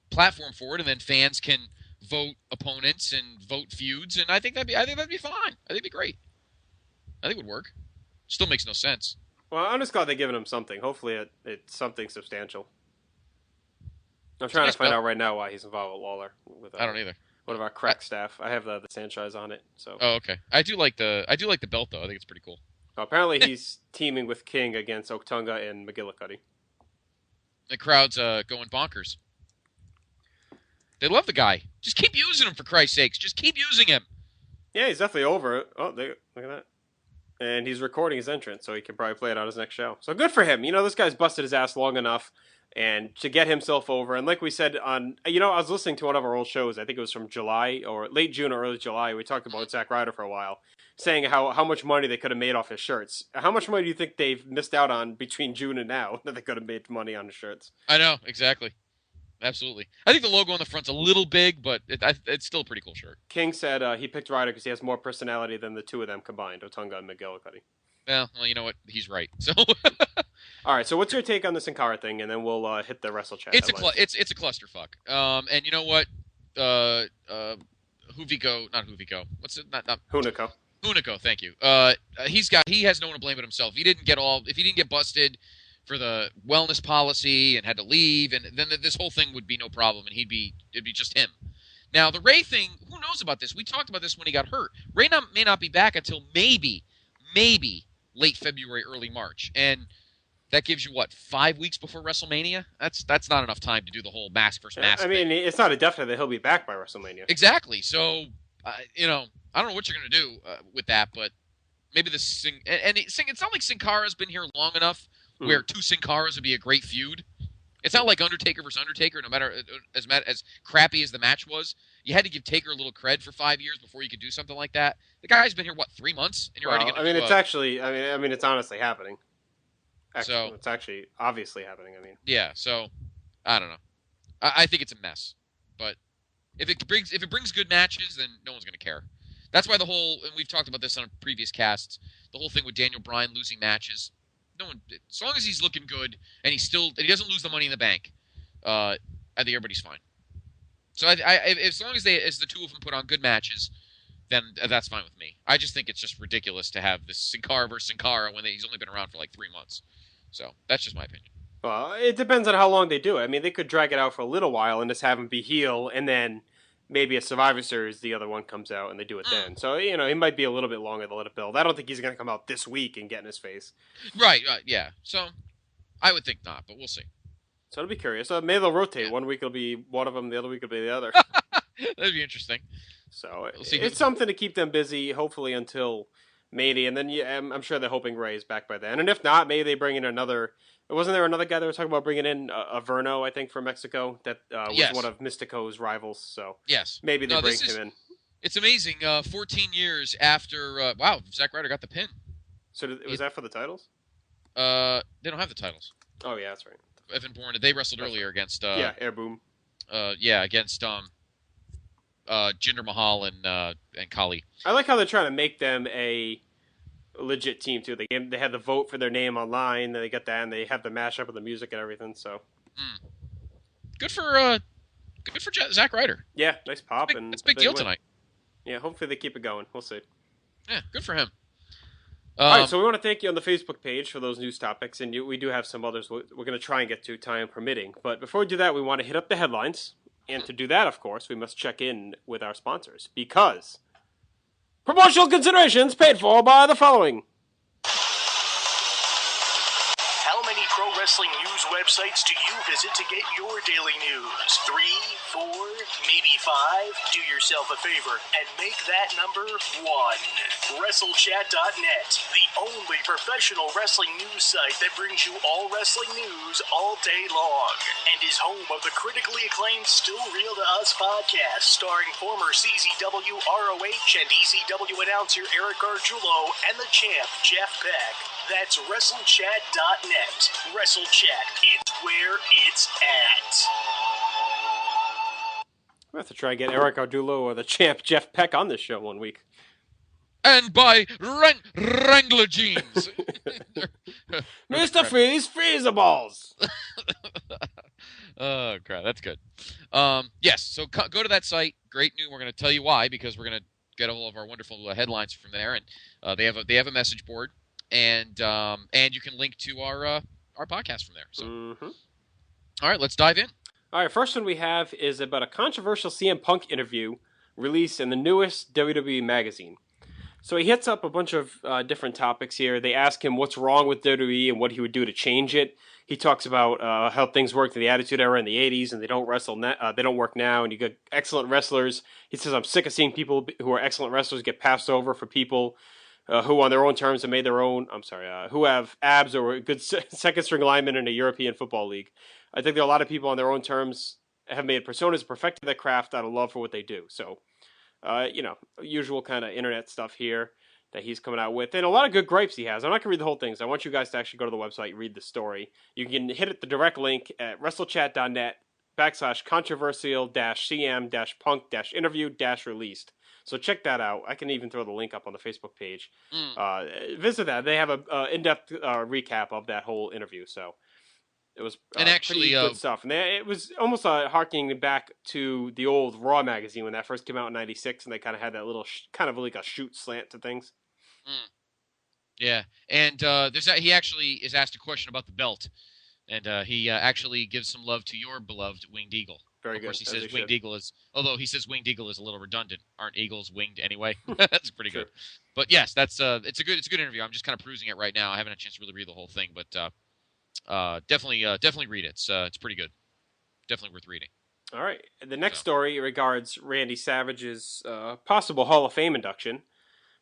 Speaker 7: platform for it, and then fans can vote opponents and vote feuds, and I think that'd be fine. I think it'd be great. I think it would work. Still makes no sense.
Speaker 6: Well, I'm just glad they're giving him something. Hopefully it's something substantial. I'm trying to find out right now why he's involved with Lawler.
Speaker 7: I don't either.
Speaker 6: One of our crack staff. I have the franchise on it. So.
Speaker 7: Oh, okay. I do like the belt though. I think it's pretty cool.
Speaker 6: Apparently he's teaming with King against Otunga and McGillicuddy.
Speaker 7: The crowd's going bonkers. They love the guy. Just keep using him, for Christ's sakes. Just keep using him.
Speaker 6: Yeah, he's definitely over it. Oh, look at that. And he's recording his entrance, so he can probably play it on his next show. So good for him. This guy's busted his ass long enough and to get himself over. And like we said I was listening to one of our old shows. I think it was from July or late June or early July. We talked about Zack Ryder for a while, saying how much money they could have made off his shirts. How much money do you think they've missed out on between June and now that they could have made money on his shirts?
Speaker 7: I know, exactly. Absolutely. I think the logo on the front's a little big, but it's still a pretty cool shirt.
Speaker 6: King said he picked Ryder because he has more personality than the two of them combined, Otunga and McGillicuddy.
Speaker 7: Well, you know what? He's right. So,
Speaker 6: all right. So, what's your take on the Sin Cara thing, and then we'll hit the Wrestle Chat.
Speaker 7: It's a clusterfuck. And you know what? Huviko, not Huviko. What's it? Not
Speaker 6: Hunico.
Speaker 7: Hunico. Thank you. He has no one to blame but himself. If he didn't get busted for the wellness policy and had to leave, and then this whole thing would be no problem, and it'd be just him. Now, the Ray thing, who knows about this? We talked about this when he got hurt. Ray may not be back until maybe late February, early March, and that gives you, 5 weeks before WrestleMania? That's not enough time to do the whole mask versus mask thing.
Speaker 6: It's not a definite that he'll be back by WrestleMania.
Speaker 7: Exactly. So, I don't know what you're going to do with that, but maybe it's not like Sin Cara's been here long enough where two Sin Caras would be a great feud. It's not like Undertaker versus Undertaker, no matter as crappy as the match was. You had to give Taker a little cred for 5 years before you could do something like that. The guy's been here, 3 months? And you're already going to
Speaker 6: it's honestly happening.
Speaker 7: So
Speaker 6: it's actually obviously happening.
Speaker 7: Yeah, so I don't know. I think it's a mess. But if it brings good matches, then no one's going to care. That's why and we've talked about this on previous casts, the whole thing with Daniel Bryan losing matches. No one, as long as he's looking good and he doesn't lose the Money in the Bank, I think everybody's fine. So as long as the two of them put on good matches, then that's fine with me. I just think it's just ridiculous to have this Sin Cara versus Sin Cara when he's only been around for 3 months. So that's just my opinion.
Speaker 6: Well, it depends on how long they do it. They could drag it out for a little while and just have him be heel, and then maybe a Survivor Series, the other one comes out and they do it then. So, it might be a little bit longer to let it build. I don't think he's going to come out this week and get in his face.
Speaker 7: Right, yeah. So, I would think not, but we'll see.
Speaker 6: So, I'll be curious. Maybe they'll rotate. Yeah. 1 week will be one of them, the other week will be the other.
Speaker 7: That'd be interesting.
Speaker 6: So, it's something to keep them busy, hopefully, until May. And then I'm sure they're hoping Ray's back by then. And if not, maybe they bring in another... Wasn't there another guy that was talking about bringing in Averno, I think, from Mexico? That was one of Mystico's rivals. So
Speaker 7: yes,
Speaker 6: maybe they bring him in.
Speaker 7: It's amazing. 14 years after, Zack Ryder got the pin.
Speaker 6: So was that for the titles?
Speaker 7: They don't have the titles.
Speaker 6: Oh yeah, that's right.
Speaker 7: Evan Bourne. They wrestled earlier against.
Speaker 6: Air Boom.
Speaker 7: Against Jinder Mahal and Kali.
Speaker 6: I like how they're trying to make them a legit team too. They had the vote for their name online, then they got that, and they have the mashup of the music and everything. So
Speaker 7: good for Zack Ryder.
Speaker 6: Yeah, nice pop.
Speaker 7: It's a big deal tonight.
Speaker 6: Yeah, hopefully they keep it going. We'll see.
Speaker 7: Yeah, good for him.
Speaker 6: All right, so we want to thank you on the Facebook page for those news topics, and we do have some others we're going to try and get to, time permitting. But before we do that, we want to hit up the headlines, and to do that, of course, we must check in with our sponsors, because promotional considerations paid for by the following.
Speaker 8: How many pro wrestling news websites do you visit to get your daily news? 3, 4, maybe 5? Do yourself a favor and make that number 1. WrestleChat.net, the only professional wrestling news site that brings you all wrestling news all day long, and is home of the critically acclaimed Still Real to Us podcast, starring former CZW, ROH, and ECW announcer Eric Gargiulo and the champ Jeff Beck. That's WrestleChat.net. WrestleChat, it's where it's at.
Speaker 6: We have to try and get Eric Gargiulo or the champ Jeff Beck on this show one week.
Speaker 7: And by Wrangler jeans.
Speaker 6: Mr. Freeze, Freezables.
Speaker 7: Oh, crap. That's good. Yes, so go to that site. Great news. We're going to tell you why, because we're going to get all of our wonderful headlines from there. And they have a message board. And you can link to our podcast from there. So, All right, let's dive in.
Speaker 6: All right, first one we have is about a controversial CM Punk interview released in the newest WWE magazine. So he hits up a bunch of different topics here. They ask him what's wrong with WWE and what he would do to change it. He talks about how things worked in the Attitude Era in the 80s and they don't they don't work now, and you get excellent wrestlers. He says, I'm sick of seeing people who are excellent wrestlers get passed over for people who on their own terms have made their own, who have abs or a good second string lineman in a European football league. I think there are a lot of people on their own terms have made personas, perfected their craft out of love for what they do. So, usual kind of internet stuff here that he's coming out with. And a lot of good gripes he has. I'm not going to read the whole thing, so I want you guys to actually go to the website and read the story. You can hit the direct link at wrestlechat.net/controversial-cm-punk-interview-released. So check that out. I can even throw the link up on the Facebook page. Visit that. They have a in-depth recap of that whole interview, so it was pretty good stuff. And it was almost harkening back to the old Raw magazine when that first came out in '96, and they kind of had that little kind of like a shoot slant to things.
Speaker 7: Yeah, and he actually is asked a question about the belt, and he actually gives some love to your beloved Winged Eagle.
Speaker 6: Very
Speaker 7: good. Of course,
Speaker 6: he
Speaker 7: says Winged Eagle is, although he says Winged Eagle is a little redundant. Aren't eagles winged anyway? That's pretty good. But yes, it's a good interview. I'm just kind of perusing it right now. I haven't had a chance to really read the whole thing, but definitely read it. It's pretty good. Definitely worth reading.
Speaker 6: All right. The next story regards Randy Savage's possible Hall of Fame induction.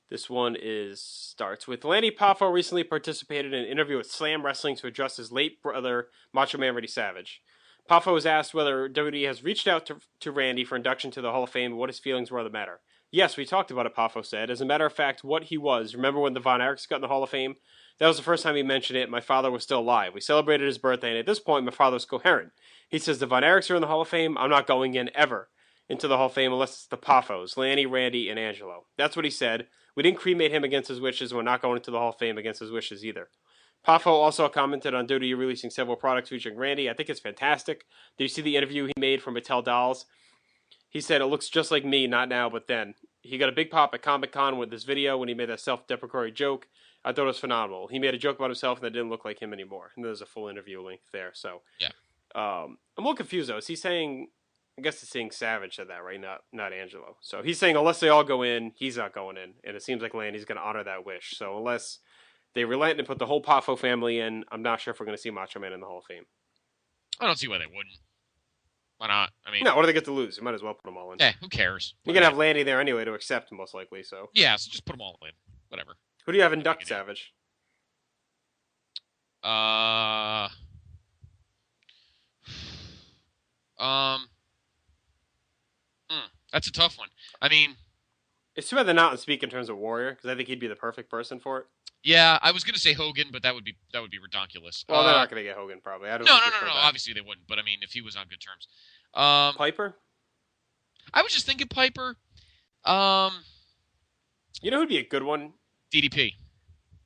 Speaker 6: This one starts with Lanny Poffo recently participated in an interview with Slam Wrestling to address his late brother, Macho Man Randy Savage. Poffo was asked whether WWE has reached out to Randy for induction to the Hall of Fame and what his feelings were on the matter. Yes, we talked about it, Poffo said. As a matter of fact, what he was. Remember when the Von Erichs got in the Hall of Fame? That was the first time he mentioned it. My father was still alive. We celebrated his birthday, and at this point, my father was coherent. He says, the Von Erichs are in the Hall of Fame. I'm not going in ever into the Hall of Fame unless it's the Poffos, Lanny, Randy, and Angelo. That's what he said. We didn't cremate him against his wishes, and we're not going into the Hall of Fame against his wishes either. Poffo also commented on WWE releasing several products featuring Randy. I think it's fantastic. Did you see the interview he made for Mattel Dolls? He said, it looks just like me, not now, but then. He got a big pop at Comic-Con with this video when he made that self-deprecatory joke. I thought it was phenomenal. He made a joke about himself and that didn't look like him anymore. And there's a full interview link there. So
Speaker 7: yeah,
Speaker 6: I'm a little confused though. Is he saying? I guess he's saying Savage said that, right? Not Angelo. So he's saying unless they all go in, he's not going in, and it seems like Landy's going to honor that wish. So unless they relent and put the whole Poffo family in, I'm not sure if we're going to see Macho Man in the Hall of Fame.
Speaker 7: I don't see why they wouldn't. Why not? I mean,
Speaker 6: no. What do they get to lose? You might as well put them all in.
Speaker 7: Yeah, who cares?
Speaker 6: You're going to have Landy there anyway to accept, most likely. So
Speaker 7: yeah, so just put them all in. Whatever.
Speaker 6: Who do you have induct Savage?
Speaker 7: That's a tough one. I mean,
Speaker 6: it's too bad they're not in speak in terms of Warrior, because I think he'd be the perfect person for it.
Speaker 7: Yeah, I was gonna say Hogan, but that would be redonkulous.
Speaker 6: Well, they're not gonna get Hogan probably. I don't.
Speaker 7: No. Obviously they wouldn't. But I mean, if he was on good terms,
Speaker 6: Piper.
Speaker 7: I was just thinking Piper.
Speaker 6: You know who'd be a good one?
Speaker 7: DDP.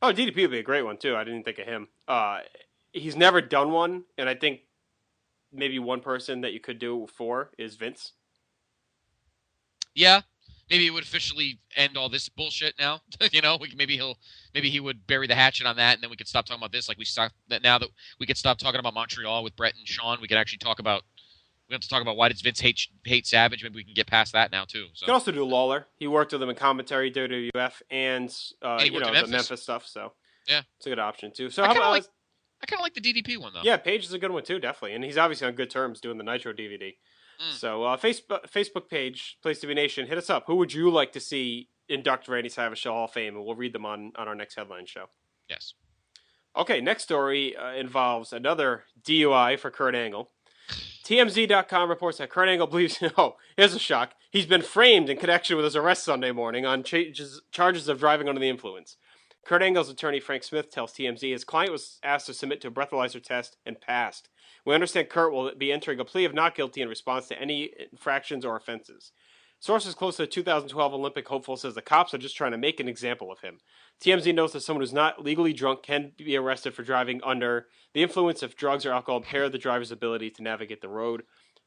Speaker 6: Oh, DDP would be a great one too. I didn't think of him. He's never done one, and I think maybe one person that you could do it for is Vince.
Speaker 7: Yeah, maybe it would officially end all this bullshit now. You know, maybe he would bury the hatchet on that, and then we could stop talking about this. Like we stop that now that we could stop talking about Montreal with Brett and Sean. We could actually talk about. We have to talk about why does Vince hate Savage. Maybe we can get past that now too. So.
Speaker 6: You can also do Lawler. He worked with him in commentary, WWF, and the Memphis stuff. So
Speaker 7: yeah,
Speaker 6: it's a good option too. So
Speaker 7: I kind of like the DDP one though.
Speaker 6: Yeah, Page is a good one too, definitely, and he's obviously on good terms doing the Nitro DVD. So Facebook page, Place to Be Nation, hit us up. Who would you like to see induct Randy Savage to Hall of Fame? And we'll read them on our next headline show.
Speaker 7: Yes.
Speaker 6: Okay, next story involves another DUI for Kurt Angle. TMZ.com reports that Kurt Angle believes, here's a shock, he's been framed in connection with his arrest Sunday morning on charges of driving under the influence. Kurt Angle's attorney, Frank Smith, tells TMZ his client was asked to submit to a breathalyzer test and passed. We understand Kurt will be entering a plea of not guilty in response to any infractions or offenses. Sources close to the 2012 Olympic hopeful says the cops are just trying to make an example of him. TMZ notes that someone who's not legally drunk can be arrested for driving under the influence if drugs or alcohol impair the driver's ability to navigate the road.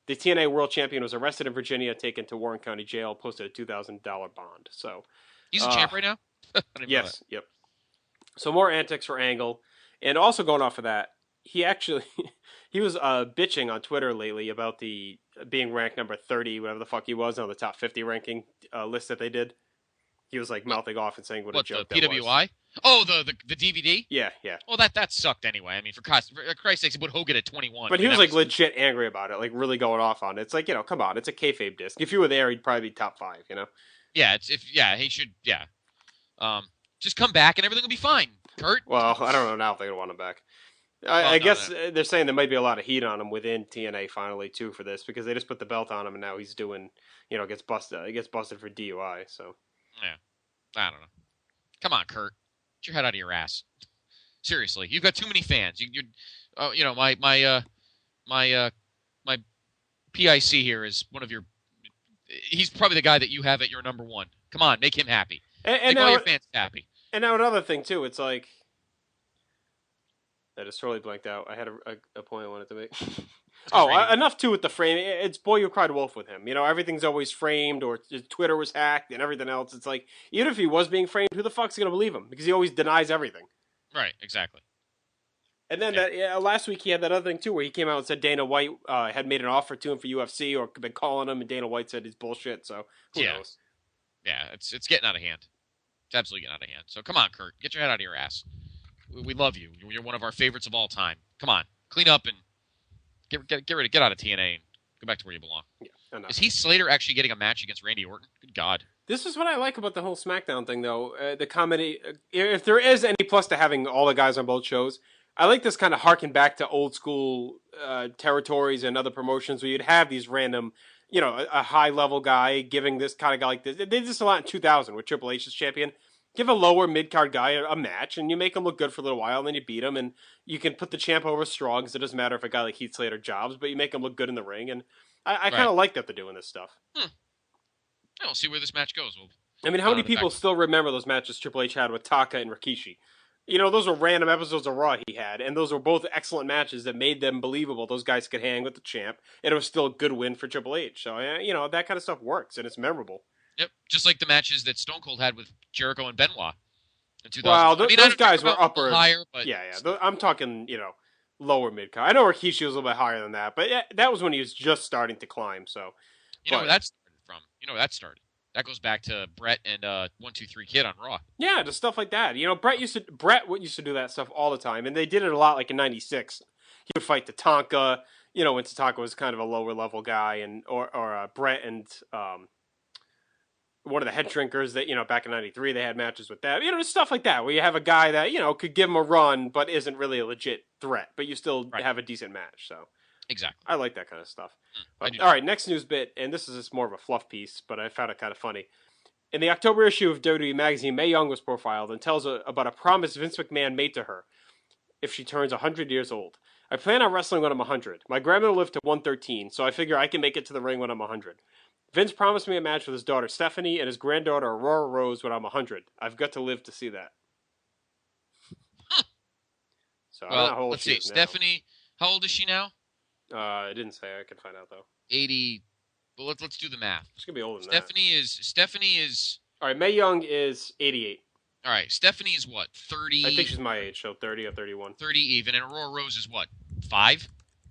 Speaker 6: The TNA World Champion was arrested in Virginia, taken to Warren County Jail, posted a $2,000 bond. So
Speaker 7: he's a champ right now?
Speaker 6: Yes, yep. So more antics for Angle. And also going off of that, he was bitching on Twitter lately about the being ranked number 30, whatever the fuck he was, on the top 50 ranking list that they did. He was like mouthing off and saying what a joke
Speaker 7: the
Speaker 6: that
Speaker 7: PWI?
Speaker 6: was.
Speaker 7: Oh, the DVD?
Speaker 6: Yeah.
Speaker 7: Well, that sucked anyway. I mean, for Christ's sakes, he put Hogan at 21.
Speaker 6: But he was like legit angry about it, like really going off on it. It's like, come on, it's a kayfabe disc. If you were there, he'd probably be top 5,
Speaker 7: Yeah, he should, yeah. Just come back and everything will be fine, Kurt.
Speaker 6: Well, I don't know now if they're going to want him back. I guess they're saying there might be a lot of heat on him within TNA finally, too, for this, because they just put the belt on him and now he's doing, gets busted. He gets busted for DUI, so.
Speaker 7: Yeah. I don't know. Come on, Kurt. Get your head out of your ass. Seriously, you've got too many fans. My PIC here is one of your. He's probably the guy that you have at your number 1. Come on, make him happy.
Speaker 6: And
Speaker 7: make all your fans happy.
Speaker 6: And now another thing too. It's like that is totally blanked out. I had a point I wanted to make. Enough too with the frame. It's Boy You Cried Wolf with him. Everything's always framed, or Twitter was hacked and everything else. It's like, even if he was being framed, who the fuck's gonna believe him? Because he always denies everything.
Speaker 7: Right, exactly.
Speaker 6: And then last week he had that other thing too, where he came out and said Dana White had made an offer to him for UFC, or been calling him, and Dana White said it's bullshit. So who knows?
Speaker 7: Yeah, it's getting out of hand. It's absolutely getting out of hand. So come on, Kurt, get your head out of your ass. We love you. You're one of our favorites of all time. Come on, clean up and get out of TNA and go back to where you belong. Yeah, is Heath Slater actually getting a match against Randy Orton? Good God.
Speaker 6: This is what I like about the whole SmackDown thing, though. The comedy, if there is any plus to having all the guys on both shows, I like this kind of harken back to old school territories and other promotions where you'd have these random, a high level guy giving this kind of guy like this. They did this a lot in 2000 with Triple H as champion. Give a lower mid-card guy a match, and you make him look good for a little while, and then you beat him, and you can put the champ over strong, because it doesn't matter if a guy like Heath Slater jobs, but you make him look good in the ring, and I kind of like that they're doing this stuff.
Speaker 7: We'll see where this match goes.
Speaker 6: I mean, how many people still remember those matches Triple H had with Taka and Rikishi? Those were random episodes of Raw he had, and those were both excellent matches that made them believable. Those guys could hang with the champ, and it was still a good win for Triple H. So, that kind of stuff works, and it's memorable.
Speaker 7: Yep, just like the matches that Stone Cold had with Jericho and Benoit in 2000.
Speaker 6: Well, those guys were upper.
Speaker 7: Higher, but
Speaker 6: yeah. I'm talking, lower mid-card. I know Rikishi was a little bit higher than that, but that was when he was just starting to climb. So,
Speaker 7: know where that started from. That started. That goes back to Brett and 1-2-3 Kid on Raw.
Speaker 6: Yeah, just stuff like that. Brett used to do that stuff all the time, and they did it a lot. Like in '96, he would fight Tatanka. When Tatanka was kind of a lower level guy, and or Brett and one of the head shrinkers that, back in '93 they had matches with that. Just stuff like that where you have a guy that, could give him a run but isn't really a legit threat, but you still have a decent match. So
Speaker 7: exactly.
Speaker 6: I like that kind of stuff. But, all right, next news bit, and this is just more of a fluff piece, but I found it kind of funny. In the October issue of WWE Magazine, Mae Young was profiled and tells about a promise Vince McMahon made to her if she turns 100 years old. I plan on wrestling when I'm 100. My grandmother lived to 113, so I figure I can make it to the ring when I'm 100. Vince promised me a match with his daughter Stephanie and his granddaughter Aurora Rose when I'm 100. I've got to live to see that. So I don't know how old
Speaker 7: let's see. Stephanie, how old is she now?
Speaker 6: I didn't say. I could find out though.
Speaker 7: 80. Well, let's do the math.
Speaker 6: She's gonna be older than
Speaker 7: Stephanie is.
Speaker 6: All right, Mae Young is 88.
Speaker 7: All right, Stephanie is what, 30?
Speaker 6: I think she's my age, so 30 or 31.
Speaker 7: 30 even, and Aurora Rose is what, 5?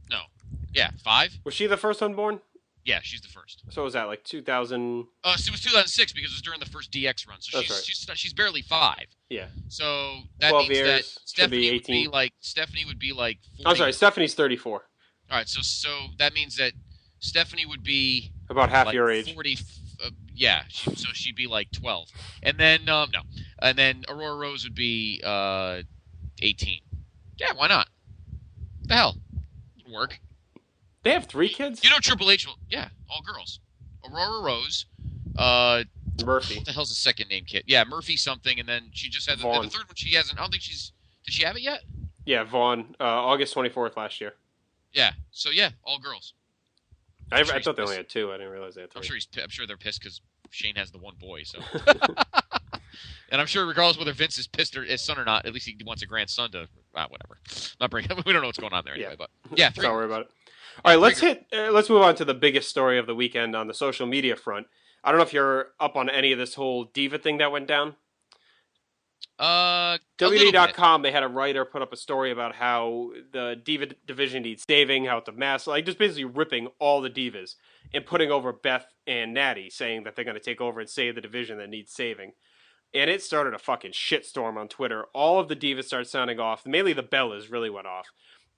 Speaker 7: No. Yeah, 5?
Speaker 6: Was she the first unborn?
Speaker 7: Yeah, she's the first.
Speaker 6: So was that like 2000?
Speaker 7: It was 2006 because it was during the first DX run. So she's barely 5.
Speaker 6: Yeah.
Speaker 7: So that means
Speaker 6: years,
Speaker 7: that Stephanie would be like 40.
Speaker 6: I'm sorry, Stephanie's 34.
Speaker 7: All right, so that means that Stephanie would be
Speaker 6: about half your age.
Speaker 7: 40. Yeah, so she'd be like 12, and then and then Aurora Rose would be 18. Yeah, why not? What the hell? It'd work.
Speaker 6: They have 3 kids?
Speaker 7: Triple H will... Yeah, all girls. Aurora Rose,
Speaker 6: Murphy.
Speaker 7: What the hell's the second name kid? Yeah, Murphy something, and then she just had the third one. She hasn't... I don't think she's... Did she have it yet?
Speaker 6: Yeah, Vaughn. August 24th last year.
Speaker 7: Yeah, so yeah, all girls.
Speaker 6: I thought they only had 2. I didn't realize they had 3.
Speaker 7: I'm sure they're pissed because Shane has the one boy, so... And I'm sure regardless whether Vince is pissed at his son or not, at least he wants a grandson to... whatever. Not bringing... We don't know what's going on there anyway, but... Yeah, 3.
Speaker 6: Don't worry about it. All right, let's move on to the biggest story of the weekend on the social media front. I don't know if you're up on any of this whole Diva thing that went down. WWE.com, they had a writer put up a story about how the Diva division needs saving, how it's a mess, like just basically ripping all the Divas and putting over Beth and Natty, saying that they're going to take over and save the division that needs saving. And it started a fucking shitstorm on Twitter. All of the divas started sounding off. Mainly the Bellas really went off.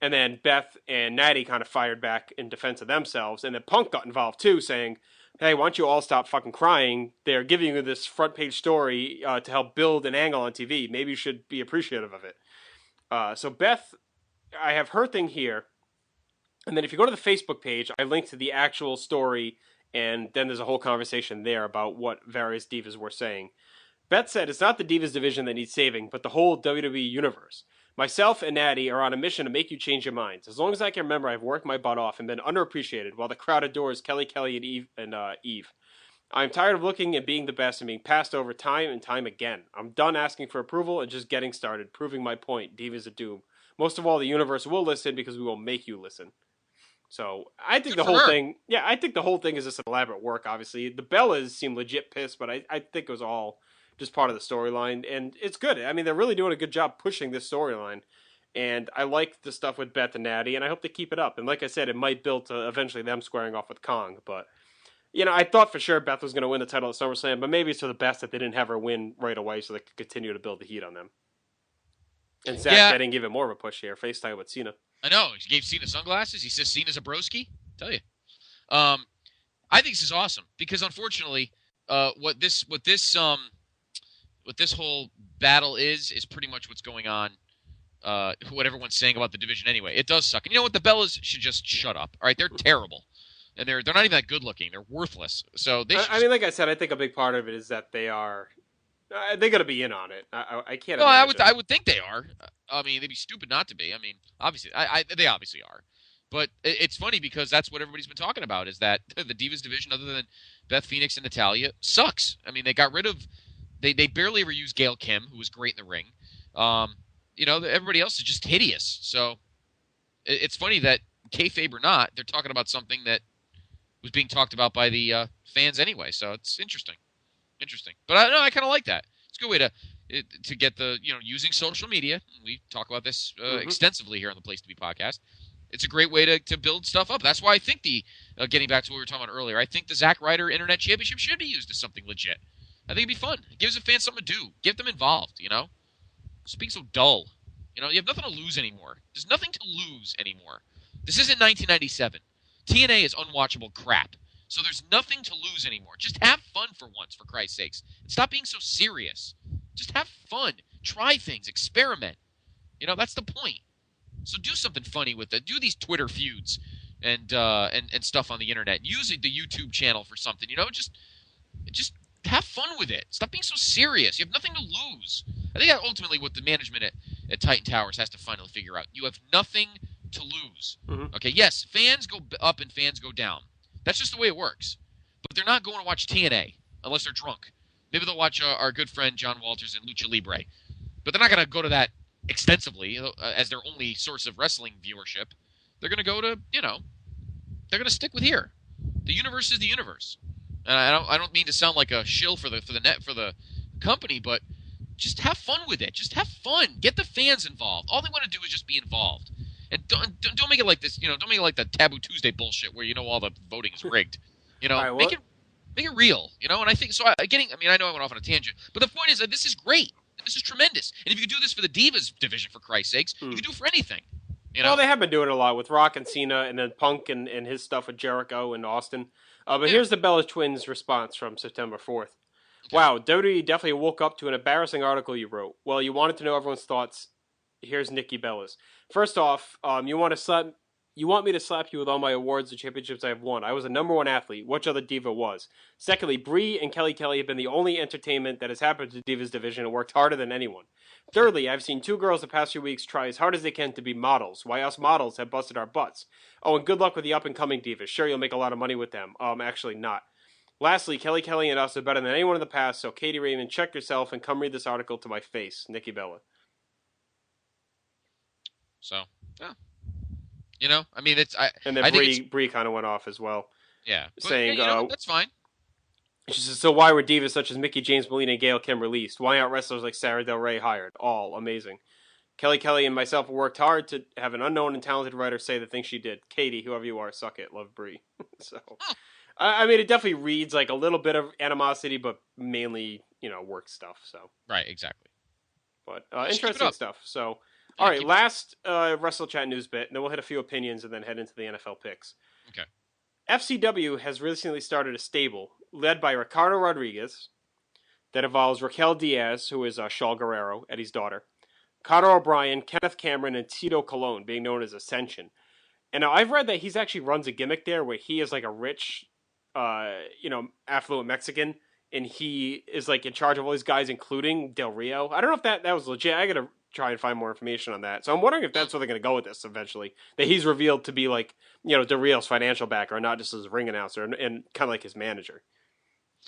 Speaker 6: And then Beth and Natty kind of fired back in defense of themselves. And then Punk got involved too, saying, hey, why don't you all stop fucking crying? They're giving you this front page story to help build an angle on TV. Maybe you should be appreciative of it. So Beth, I have her thing here. And then if you go to the Facebook page, I linked to the actual story. And then there's a whole conversation there about what various divas were saying. Beth said it's not the Divas division that needs saving, but the whole WWE universe. Myself and Natty are on a mission to make you change your minds. As long as I can remember, I've worked my butt off and been underappreciated while the crowd adores Kelly and Eve. I'm tired of looking and being the best and being passed over time and time again. I'm done asking for approval and just getting started, proving my point. Divas of Doom. Most of all, the universe will listen because we will make you listen. So I think the whole thing, I think the whole thing is just an elaborate work, obviously. The Bellas seem legit pissed, but I think it was all just part of the storyline, and it's good. I mean, they're really doing a good job pushing this storyline, and I like the stuff with Beth and Natty, and I hope they keep it up. And like I said, it might build to eventually them squaring off with Kong, but I thought for sure Beth was going to win the title at SummerSlam, but maybe it's for the best that they didn't have her win right away so they could continue to build the heat on them. And Zach, I didn't give it more of a push here. FaceTime with Cena.
Speaker 7: I know. He gave Cena sunglasses. He says Cena's a broski. Tell you. I think this is awesome because unfortunately, what this whole battle is pretty much what's going on. What everyone's saying about the division anyway. It does suck. And you know what? The Bellas should just shut up. All right, they're terrible, and they're not even that good looking. They're worthless. So they. I
Speaker 6: mean, like I said, I think a big part of it is that they are. They got to be in on it. I can't.
Speaker 7: Well, I would think they are. I mean, they'd be stupid not to be. I mean, obviously, they obviously are. But it's funny because that's what everybody's been talking about is that the Divas division, other than Beth Phoenix and Natalya, sucks. I mean, they got rid of. They barely ever used Gail Kim, who was great in the ring. Everybody else is just hideous. So it's funny that kayfabe or not, they're talking about something that was being talked about by the fans anyway. So it's interesting. But I kind of like that. It's a good way to get the, using social media. We talk about this extensively here on the Place to Be podcast. It's a great way to build stuff up. That's why I think getting back to what we were talking about earlier, I think the Zack Ryder Internet Championship should be used as something legit. I think it'd be fun. It gives the fans something to do. Get them involved, Just being so dull. You have nothing to lose anymore. There's nothing to lose anymore. This isn't 1997. TNA is unwatchable crap. So there's nothing to lose anymore. Just have fun for once, for Christ's sakes. And stop being so serious. Just have fun. Try things. Experiment. That's the point. So do something funny with it. Do these Twitter feuds and stuff on the internet. Use the YouTube channel for something. Just have fun with it. Stop being so serious. You have nothing to lose. I think that's ultimately what the management at Titan Towers has to finally figure out. You have nothing to lose. Mm-hmm. Okay, yes, fans go up and fans go down. That's just the way it works. But they're not going to watch TNA unless they're drunk. Maybe they'll watch our good friend John Walters and Lucha Libre. But they're not going to go to that extensively as their only source of wrestling viewership. They're going to go to, they're going to stick with here. The universe is the universe. And I don't mean to sound like a shill for the company, but just have fun with it. Just have fun. Get the fans involved. All they want to do is just be involved. And don't make it like this, don't make it like the Taboo Tuesday bullshit where all the voting is rigged.
Speaker 6: Right,
Speaker 7: make it real, and I think so. I know I went off on a tangent, but the point is that this is great. This is tremendous. And if you could do this for the Divas division, for Christ's sakes, you could do it for anything.
Speaker 6: Well, they have been doing it a lot with Rock and Cena, and then Punk and his stuff with Jericho and Austin. But here's the Bella Twins response from September 4th. Okay. Wow, WWE definitely woke up to an embarrassing article you wrote. Well, you wanted to know everyone's thoughts. Here's Nikki Bella's. First off, you want me to slap you with all my awards and championships I have won. I was a #1 athlete. Which other diva was? Secondly, Brie and Kelly have been the only entertainment that has happened to Divas division and worked harder than anyone. Thirdly, I've seen 2 girls the past few weeks try as hard as they can to be models, why us models have busted our butts. Oh, and good luck with the up-and-coming divas. Sure, you'll make a lot of money with them. Actually not. Lastly, Kelly and us are better than anyone in the past, so Katie Raymond, check yourself and come read this article to my face. Nikki Bella.
Speaker 7: So, yeah.
Speaker 6: And then Brie kind of went off as well.
Speaker 7: Yeah.
Speaker 6: Saying,
Speaker 7: that's fine.
Speaker 6: She says, so why were divas such as Mickie James, Melina, and Gail Kim released? Why aren't wrestlers like Sarah Del Rey hired? All amazing. Kelly and myself worked hard to have an unknown and talented writer say the things she did. Katie, whoever you are, suck it. Love Brie. So, it definitely reads like a little bit of animosity, but mainly work stuff. So
Speaker 7: right, exactly.
Speaker 6: But interesting stuff. So, all right, last Wrestle Chat news bit, and then we'll hit a few opinions and then head into the NFL picks.
Speaker 7: Okay.
Speaker 6: FCW has recently started a stable led by Ricardo Rodriguez that involves Raquel Diaz, who is Shaul Guerrero, Eddie's daughter, Conor O'Brien, Kenneth Cameron, and Tito Colon, being known as Ascension. And now I've read that he's actually runs a gimmick there where he is like a rich, affluent Mexican, and he is like in charge of all these guys, including Del Rio. I don't know if that was legit. I gotta try and find more information on that. So I'm wondering if that's where they're gonna go with this eventually. That he's revealed to be like, Del Rio's financial backer, not just his ring announcer and kind of like his manager.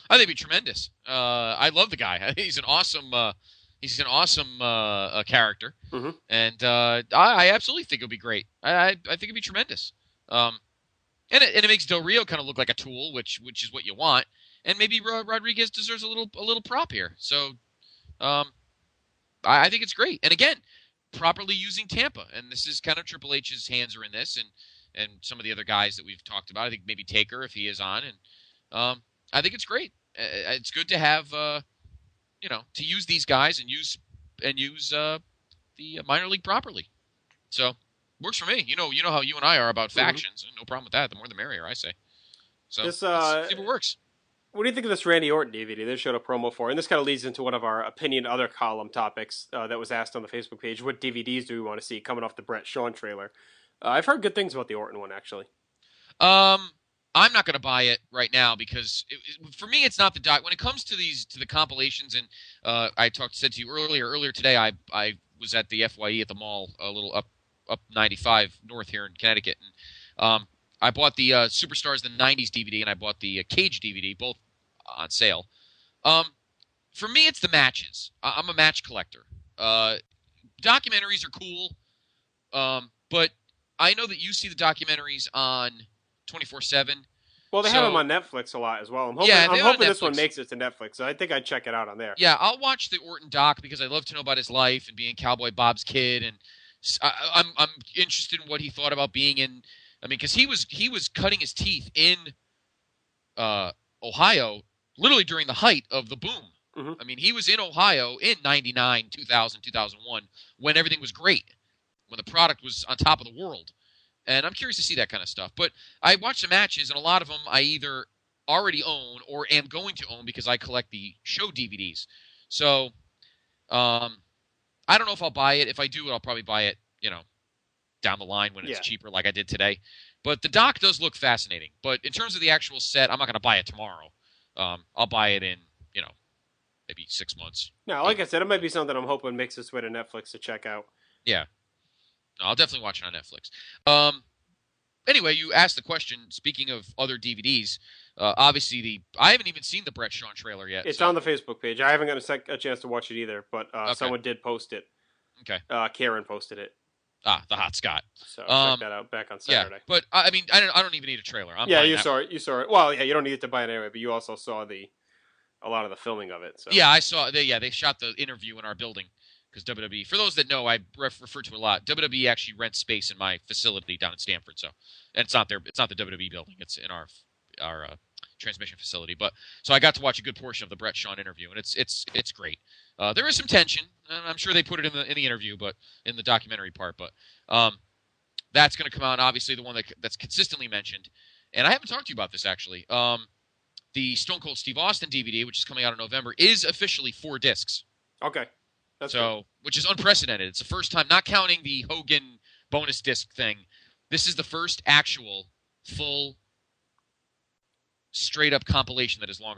Speaker 7: I think it'd be tremendous. I love the guy. He's an awesome. He's an awesome character, and I absolutely think it'll be great. I think it'd be tremendous. And it makes Del Rio kind of look like a tool, which is what you want. And maybe Rodriguez deserves a little prop here. So, I think it's great. And again, properly using Tampa, and this is kind of Triple H's hands are in this, and some of the other guys that we've talked about. I think maybe Taker if he is on, and I think it's great. It's good to have to use these guys and use the minor league properly. So works for me. You know how you and I are about factions. No problem with that. The more the merrier, I say. So let's see if it works.
Speaker 6: What do you think of this Randy Orton DVD they showed a promo for? And this kind of leads into one of our opinion other column topics that was asked on the Facebook page. What DVDs do we want to see coming off the Brett Sean trailer? I've heard good things about the Orton one, actually.
Speaker 7: I'm not going to buy it right now because for me, it's not the doc. When it comes to the compilations, and I said to you earlier today, I was at the FYE at the mall, a little up 95 north here in Connecticut, and I bought the Superstars the 90s DVD, and I bought the Cage DVD, both on sale. For me, it's the matches. I'm a match collector. Documentaries are cool, but I know that you see the documentaries on 24/7.
Speaker 6: Well, they have them on Netflix a lot as well. I'm hoping this one makes it to Netflix, so I think I'd check it out on there.
Speaker 7: Yeah, I'll watch the Orton doc because I love to know about his life and being Cowboy Bob's kid, and I'm interested in what he thought about being in. I mean, because he was cutting his teeth in Ohio literally during the height of the boom.
Speaker 6: Mm-hmm.
Speaker 7: I mean, he was in Ohio in 99, 2000, 2001 when everything was great, when the product was on top of the world. And I'm curious to see that kind of stuff. But I watch the matches, and a lot of them I either already own or am going to own because I collect the show DVDs. So I don't know if I'll buy it. If I do, I'll probably buy it, down the line when it's cheaper like I did today. But the doc does look fascinating. But in terms of the actual set, I'm not going to buy it tomorrow. I'll buy it in, maybe 6 months.
Speaker 6: No, like I said, it might be something I'm hoping makes its way to Netflix to check out.
Speaker 7: Yeah. No, I'll definitely watch it on Netflix. Anyway, you asked the question, speaking of other DVDs, obviously I haven't even seen the Brett Sean trailer yet.
Speaker 6: It's on the Facebook page. I haven't got a chance to watch it either, but someone did post it.
Speaker 7: Okay.
Speaker 6: Karen posted it.
Speaker 7: The Hot Scott.
Speaker 6: So check that out back on Saturday.
Speaker 7: Yeah, but I mean, I don't even need a trailer.
Speaker 6: You saw it. You saw it. Well, yeah, you don't need it to buy it anyway, but you also saw a lot of the filming of it. So.
Speaker 7: Yeah, I saw. They shot the interview in our building because WWE. For those that know, I refer to it a lot. WWE actually rents space in my facility down in Stamford. So, and it's not the WWE building. It's in our transmission facility. But so I got to watch a good portion of the Brett Sean interview, and it's great. There is some tension, and I'm sure they put it in the interview, but in the documentary part. But that's going to come out. Obviously, the one that's consistently mentioned, and I haven't talked to you about this actually. The Stone Cold Steve Austin DVD, which is coming out in November, is officially 4 discs.
Speaker 6: Okay,
Speaker 7: which is unprecedented. It's the first time, not counting the Hogan bonus disc thing. This is the first actual full, straight up compilation that is more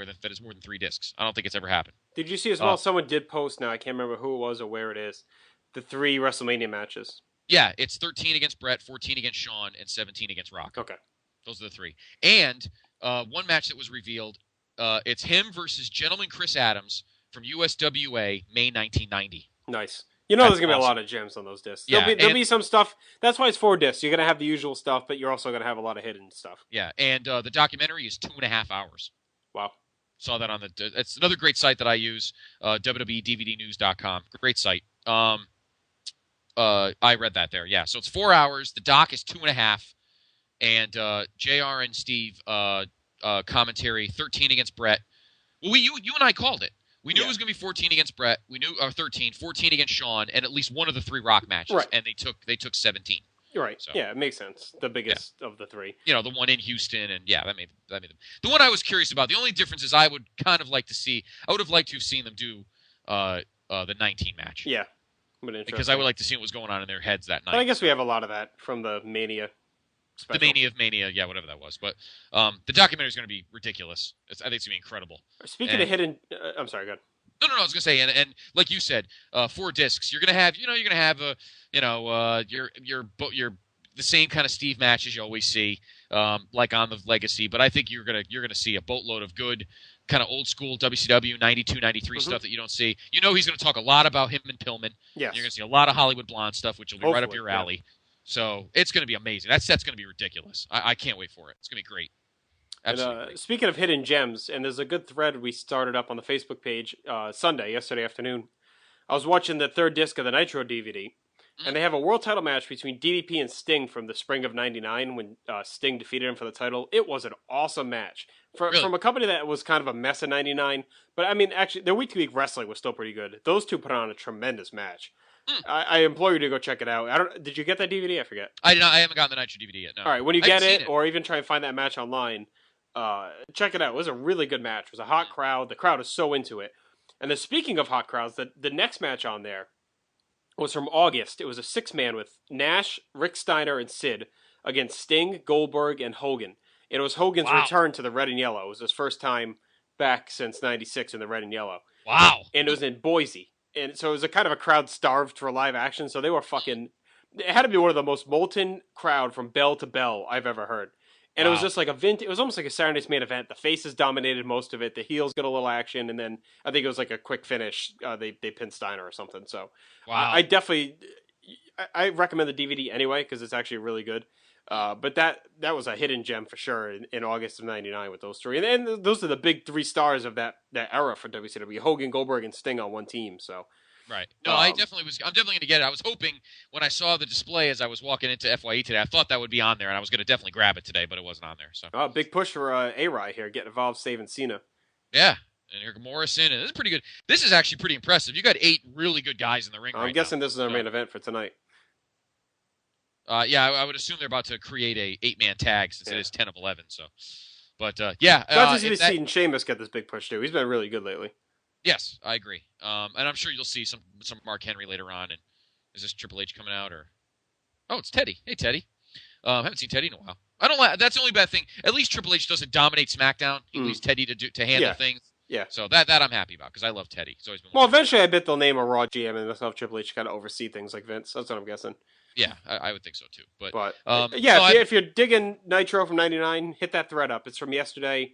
Speaker 7: than 3 discs. I don't think it's ever happened.
Speaker 6: Did you see as well? Someone did post now. I can't remember who it was or where it is. The 3 WrestleMania matches.
Speaker 7: Yeah, it's 13 against Brett, 14 against Shawn, and 17 against Rock.
Speaker 6: Okay,
Speaker 7: those are the 3. And one match that was revealed. It's him versus Gentleman Chris Adams from USWA, May 1990.
Speaker 6: Nice. There's going to be a lot of gems on those discs.
Speaker 7: Yeah,
Speaker 6: there'll be some stuff. That's why it's 4 discs. You're going to have the usual stuff, but you're also going to have a lot of hidden stuff.
Speaker 7: Yeah, and the documentary is 2.5 hours.
Speaker 6: Wow.
Speaker 7: Saw that on it's another great site that I use, WWEDVDnews.com. Great site. I read that there. Yeah, so it's 4 hours. The doc is 2.5. And JR and Steve commentary, 13 against Brett. Well, you and I called it. We knew it was going to be 14 against Brett. We knew 13, 14 against Shawn, and at least one of the 3 Rock matches.
Speaker 6: Right.
Speaker 7: And they took 17.
Speaker 6: You're right.
Speaker 7: So,
Speaker 6: yeah, it makes sense. The biggest of the 3.
Speaker 7: You know, the one in Houston, and that made the one I was curious about. The only difference is I would kind of like to see. I would have liked to have seen them do the 19 match.
Speaker 6: Yeah,
Speaker 7: because I would like to see what was going on in their heads that night.
Speaker 6: But I guess we have a lot of that from the Mania special.
Speaker 7: The Mania of Mania, yeah, whatever that was. But the documentary is going to be ridiculous. I think it's going to be incredible.
Speaker 6: Speaking of hidden, I'm sorry, go ahead.
Speaker 7: No, I was going to say, and like you said, 4 discs. You're going to have, your the same kind of Steve matches you always see, like on the Legacy. But I think you're gonna see a boatload of good kind of old school WCW 92, 93 stuff that you don't see. You know he's going to talk a lot about him and Pillman.
Speaker 6: Yes.
Speaker 7: You're going to see a lot of Hollywood Blonde stuff, which will be right up your alley. Yeah. So it's going to be amazing. That set's going to be ridiculous. I can't wait for it. It's going to be great. Absolutely.
Speaker 6: And, speaking of hidden gems, and there's a good thread we started up on the Facebook page yesterday afternoon. I was watching the 3rd disc of the Nitro DVD, and they have a world title match between DDP and Sting from the spring of '99 when Sting defeated him for the title. It was an awesome match. From a company that was kind of a mess in '99, but I mean, actually, their week-to-week wrestling was still pretty good. Those 2 put on a tremendous match. I implore you to go check it out. Did you get that DVD? I forget.
Speaker 7: I did not. I haven't gotten the Nitro DVD yet. No.
Speaker 6: All right, when you get it, or even try and find that match online, check it out. It was a really good match. It was a hot crowd. The crowd is so into it. And then speaking of hot crowds, the next match on there was from August. It was a 6-man with Nash, Rick Steiner, and Sid against Sting, Goldberg, and Hogan. And it was Hogan's return to the red and yellow. It was his first time back since '96 in the red and yellow.
Speaker 7: Wow.
Speaker 6: And it was in Boise. And so it was a kind of a crowd starved for live action. So they were fucking... It had to be one of the most molten crowd from bell to bell I've ever heard. And it was just like it was almost like a Saturday Night's Main Event. The faces dominated most of it. The heels got a little action, and then I think it was like a quick finish. They pinned Steiner or something. So I definitely I recommend the DVD anyway because it's actually really good. But that was a hidden gem for sure in August of '99 with those 3. And those are the big 3 stars of that era for WCW: Hogan, Goldberg, and Sting on one team. So.
Speaker 7: Right. No, I'm definitely going to get it. I was hoping when I saw the display as I was walking into FYE today, I thought that would be on there, and I was going to definitely grab it today, but it wasn't on there. So.
Speaker 6: Big push for A-Rye here, getting involved, saving Cena.
Speaker 7: Yeah, and Eric Morrison, and this is pretty good. This is actually pretty impressive. You got 8 really good guys in the ring.
Speaker 6: I'm guessing this is our main event for tonight.
Speaker 7: Yeah, I would assume they're about to create a 8-man tag since it is 10 of 11. So, but
Speaker 6: Glad to see Sheamus get this big push too. He's been really good lately.
Speaker 7: Yes, I agree. And I'm sure you'll see some Mark Henry later on. And is this Triple H coming out or? Oh, it's Teddy. Hey, Teddy. Haven't seen Teddy in a while. I don't like. That's the only bad thing. At least Triple H doesn't dominate SmackDown. He leaves Teddy to handle things.
Speaker 6: Yeah.
Speaker 7: So that I'm happy about because I love Teddy. He's always been
Speaker 6: eventually I bet they'll name a Raw GM and they'll have Triple H kind of oversee things like Vince. That's what I'm guessing.
Speaker 7: Yeah, I would think so too. But
Speaker 6: if you're digging Nitro from '99, hit that thread up. It's from yesterday.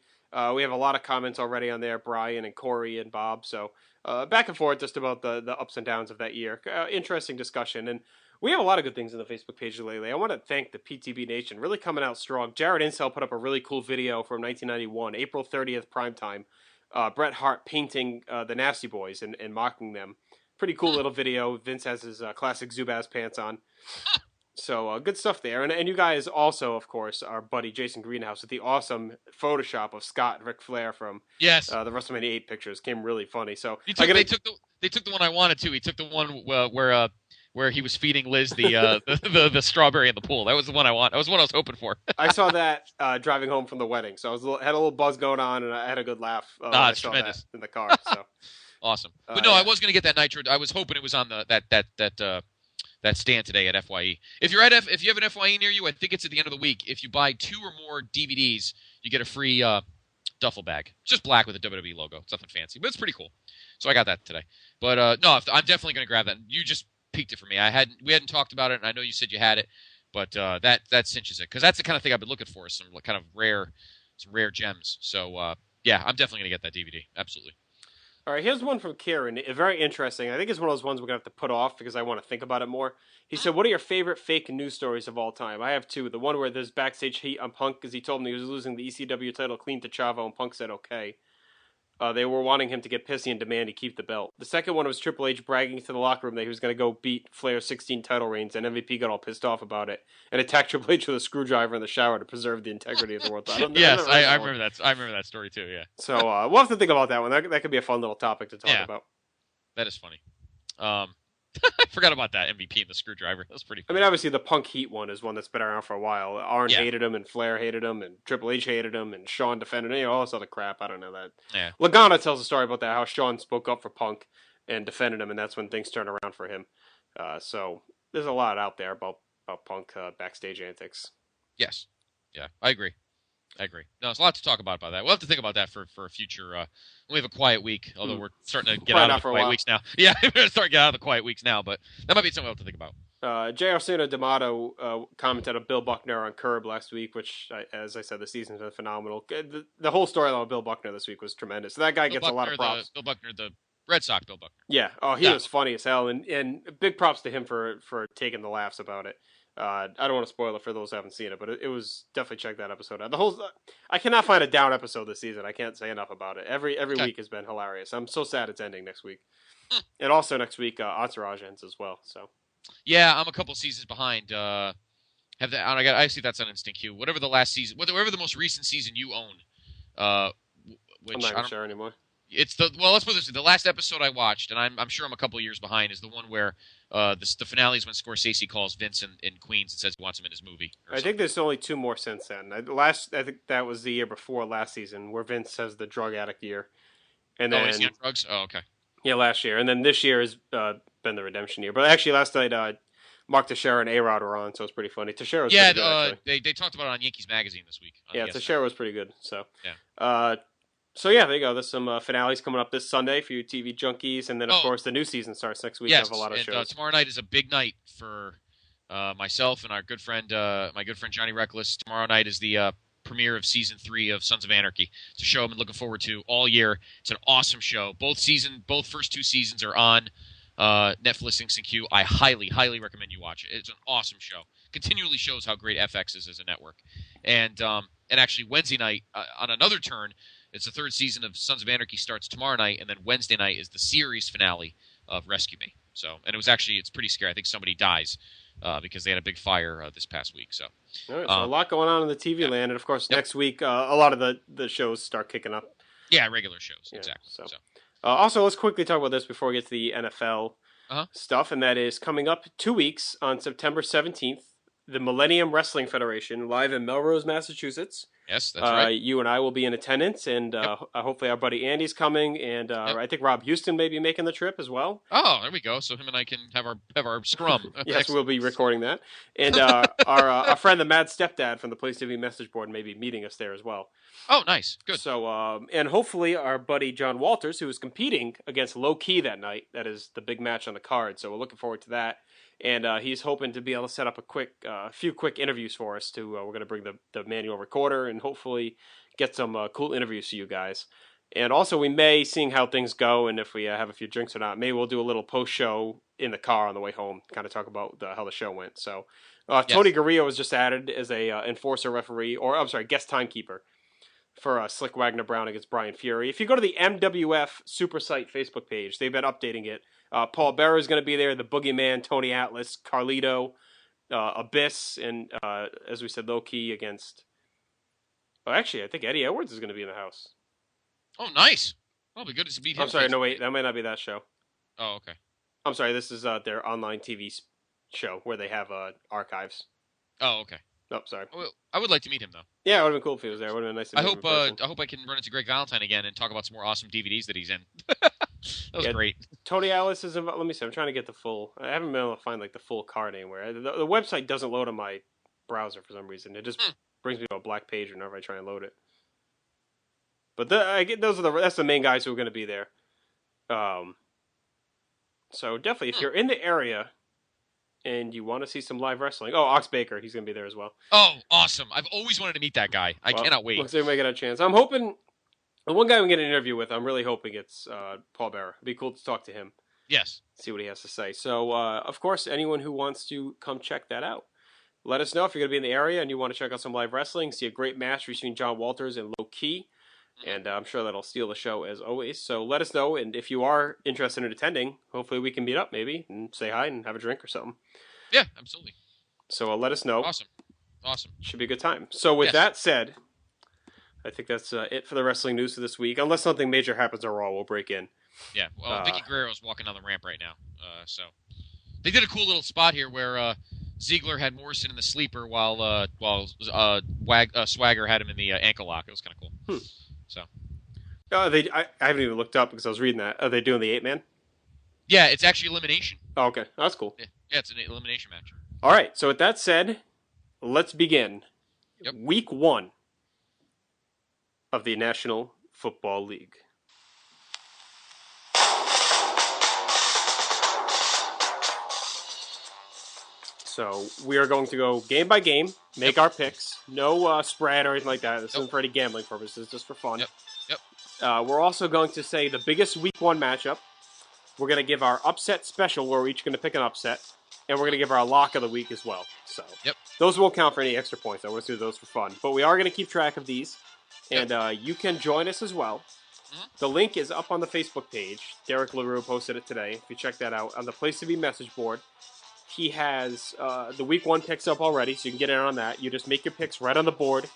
Speaker 6: We have a lot of comments already on there, Brian and Corey and Bob. So back and forth just about the ups and downs of that year. Interesting discussion. And we have a lot of good things on the Facebook page lately. I want to thank the PTB Nation, really coming out strong. Jared Incel put up a really cool video from 1991, April 30th, primetime. Bret Hart painting the Nasty Boys and mocking them. Pretty cool little video. Vince has his classic Zubaz pants on. So good stuff there. And you guys also, of course, our buddy Jason Greenhouse with the awesome Photoshop of Scott and Ric Flair from the WrestleMania 8 pictures. Came really funny. So
Speaker 7: they took the one I wanted to. He took the one where he was feeding Liz the strawberry in the pool. That was the one I want. That was what I was hoping for.
Speaker 6: I saw that driving home from the wedding. So I had a little buzz going on, and I had a good laugh.
Speaker 7: It's tremendous.
Speaker 6: That in the car. So
Speaker 7: awesome. But no, I was going to get that Nitro. I was hoping it was on that stand today at FYE. If you have an FYE near you, I think it's at the end of the week. If you buy 2 or more DVDs, you get a free duffel bag. It's just black with a WWE logo. It's nothing fancy, but it's pretty cool. So I got that today. But no, I'm definitely going to grab that. You just piqued it for me. We hadn't talked about it, and I know you said you had it, but that cinches it because that's the kind of thing I've been looking for. Some kind of rare gems. So yeah, I'm definitely going to get that DVD. Absolutely.
Speaker 6: All right, here's one from Kieran. Very interesting. I think it's one of those ones we're going to have to put off because I want to think about it more. He said, what are your favorite fake news stories of all time? I have 2. The one where there's backstage heat on Punk because he told him he was losing the ECW title clean to Chavo, and Punk said okay. They were wanting him to get pissy and demand he keep the belt. The second one was Triple H bragging to the locker room that he was going to go beat Flair's 16 title reigns, and MVP got all pissed off about it and attacked Triple H with a screwdriver in the shower to preserve the integrity of the world title.
Speaker 7: Yes, I remember that. I remember that story too. Yeah.
Speaker 6: So we'll have to think about that one. That could be a fun little topic to talk about.
Speaker 7: That is funny. I forgot about that MVP and the screwdriver. That's pretty funny.
Speaker 6: I mean, obviously, the Punk Heat one is one that's been around for a while. Arn hated him, and Flair hated him, and Triple H hated him, and Shawn defended him. All this other crap. I don't know that.
Speaker 7: Yeah.
Speaker 6: Lagana tells a story about that, how Shawn spoke up for Punk and defended him, and that's when things turned around for him. So there's a lot out there about Punk backstage antics.
Speaker 7: Yes. Yeah, I agree. No, there's a lot to talk about that. We'll have to think about that for a future. We have a quiet week, although we're starting to get out of the quiet weeks now. Yeah, we're going to start to get out of the quiet weeks now, but that might be something we'll have to think about.
Speaker 6: J. Arsenio D'Amato commented on Bill Buckner on Curb last week, which, as I said, the season's been phenomenal. The whole storyline of Bill Buckner this week was tremendous. So that guy gets a lot of props.
Speaker 7: Bill Buckner, the Red Sox Bill Buckner.
Speaker 6: Yeah. Oh, he was funny as hell, and big props to him for taking the laughs about it. I don't want to spoil it for those who haven't seen it, but it was definitely check that episode out. I cannot find a down episode this season. I can't say enough about it. Every week has been hilarious. I'm so sad it's ending next week, and also next week Entourage ends as well. So
Speaker 7: yeah, I'm a couple seasons behind. I see that's on Instant Q. Whatever the last season, whatever the most recent season you own, which
Speaker 6: I'm not even sure anymore.
Speaker 7: Let's put it this way. The last episode I watched, and I'm sure I'm a couple of years behind, is the one where the finale is when Scorsese calls Vince in Queens and says he wants him in his movie.
Speaker 6: I think there's only two more since then. I think that was the year before last season, where Vince says the drug addict year. And then,
Speaker 7: is he on drugs? Oh, okay.
Speaker 6: Yeah, last year. And then this year has been the redemption year. But actually, last night, Mark Teixeira and A-Rod were on, so it's pretty funny. Teixeira was pretty good,
Speaker 7: they talked about it on Yankees Magazine this week.
Speaker 6: Teixeira was pretty good. So
Speaker 7: yeah.
Speaker 6: So yeah, there you go. There's some finales coming up this Sunday for you TV junkies, and then of course the new season starts next week.
Speaker 7: Yes,
Speaker 6: have a lot of shows.
Speaker 7: Tomorrow night is a big night for myself and our good friend, my good friend Johnny Reckless. Tomorrow night is the premiere of season 3 of Sons of Anarchy. It's a show I've been looking forward to all year. It's an awesome show. Both first 2 seasons are on Netflix Instant Q. I highly, highly recommend you watch it. It's an awesome show. Continually shows how great FX is as a network. And actually Wednesday night on another turn. It's the 3rd season of Sons of Anarchy starts tomorrow night, and then Wednesday night is the series finale of Rescue Me. So, and it's pretty scary. I think somebody dies because they had a big fire this past week. So,
Speaker 6: all right, so a lot going on in the TV land, and of course next week a lot of the shows start kicking up.
Speaker 7: Yeah, regular shows, exactly.
Speaker 6: So. Also, let's quickly talk about this before we get to the NFL stuff, and that is coming up 2 weeks on September 17th, the Millennium Wrestling Federation live in Melrose, Massachusetts.
Speaker 7: Yes, that's right.
Speaker 6: You and I will be in attendance, and hopefully our buddy Andy's coming, and I think Rob Houston may be making the trip as well.
Speaker 7: Oh, there we go. So him and I can have our scrum.
Speaker 6: Yes, we'll be recording that. And our friend, the Mad Stepdad from the Place TV message board, may be meeting us there as well.
Speaker 7: Oh, nice. Good.
Speaker 6: So, and hopefully our buddy John Walters, who is competing against Low Key that night, that is the big match on the card. So we're looking forward to that. And he's hoping to be able to set up a few quick interviews for us too. We're going to bring the manual recorder and hopefully get some cool interviews for you guys. And also, we may, seeing how things go and if we have a few drinks or not, maybe we'll do a little post show in the car on the way home, kind of talk about how the show went. So, Tony Gurria was just added as a enforcer referee, guest timekeeper for Slick Wagner Brown against Brian Fury. If you go to the MWF Super Site Facebook page, they've been updating it. Paul Bearer is going to be there, the Boogeyman, Tony Atlas, Carlito, Abyss, and as we said, Low Key against... Well, actually, I think Eddie Edwards is going to be in the house.
Speaker 7: Oh, nice. Well, it'll be good to beat him.
Speaker 6: I'm sorry, no, wait, that might not be that show.
Speaker 7: Oh, okay.
Speaker 6: I'm sorry, this is their online TV show where they have archives.
Speaker 7: Oh, okay.
Speaker 6: Oh, sorry.
Speaker 7: Well, I would like to meet him, though.
Speaker 6: Yeah, it would have been cool if he was there. It would have been nice to meet him in person.
Speaker 7: I hope I can run into Greg Valentine again and talk about some more awesome DVDs that he's in. That was great.
Speaker 6: Tony Atlas is involved. Let me see. I'm trying to get the full. I haven't been able to find the full card anywhere. The website doesn't load on my browser for some reason. It just brings me to a black page whenever I try and load it. But that's the main guys who are going to be there. So definitely, if you're in the area and you want to see some live wrestling, Ox Baker, he's going to be there as well.
Speaker 7: Oh, awesome! I've always wanted to meet that guy. I cannot wait.
Speaker 6: Looks like we might get a chance. I'm hoping. The one guy we get an interview with, I'm really hoping it's Paul Bearer. It'd be cool to talk to him.
Speaker 7: Yes.
Speaker 6: See what he has to say. So, of course, anyone who wants to come check that out, let us know if you're going to be in the area and you want to check out some live wrestling, see a great match between John Walters and Low Key. And I'm sure that'll steal the show as always. So let us know, and if you are interested in attending, hopefully we can meet up maybe and say hi and have a drink or something.
Speaker 7: Yeah, absolutely.
Speaker 6: So let us know.
Speaker 7: Awesome.
Speaker 6: Should be a good time. So with that said, I think that's it for the wrestling news for this week. Unless something major happens on Raw, we'll break in.
Speaker 7: Yeah, well, Vicky Guerrero's walking down the ramp right now. So they did a cool little spot here where Ziegler had Morrison in the sleeper while Swagger had him in the ankle lock. It was kind of cool. So,
Speaker 6: I haven't even looked up because I was reading that. Are they doing the 8-man?
Speaker 7: Yeah, it's actually elimination.
Speaker 6: Oh, okay, that's cool.
Speaker 7: Yeah, it's an elimination match.
Speaker 6: All right, so with that said, let's begin.
Speaker 7: Yep.
Speaker 6: Week 1 of the National Football League. So we are going to go game by game, make our picks. No spread or anything like that. This isn't for any gambling purposes, just for fun.
Speaker 7: Yep.
Speaker 6: We're also going to say the biggest Week 1 matchup. We're going to give our upset special, where we're each going to pick an upset. And we're going to give our lock of the week as well. So those won't count for any extra points. I want to do those for fun. But we are going to keep track of these. And you can join us as well. The link is up on the Facebook page. Derek LaRue posted it today. If you check that out, on the Place to Be message board. He has the Week 1 picks up already, so you can get in on that. You just make your picks right on the board.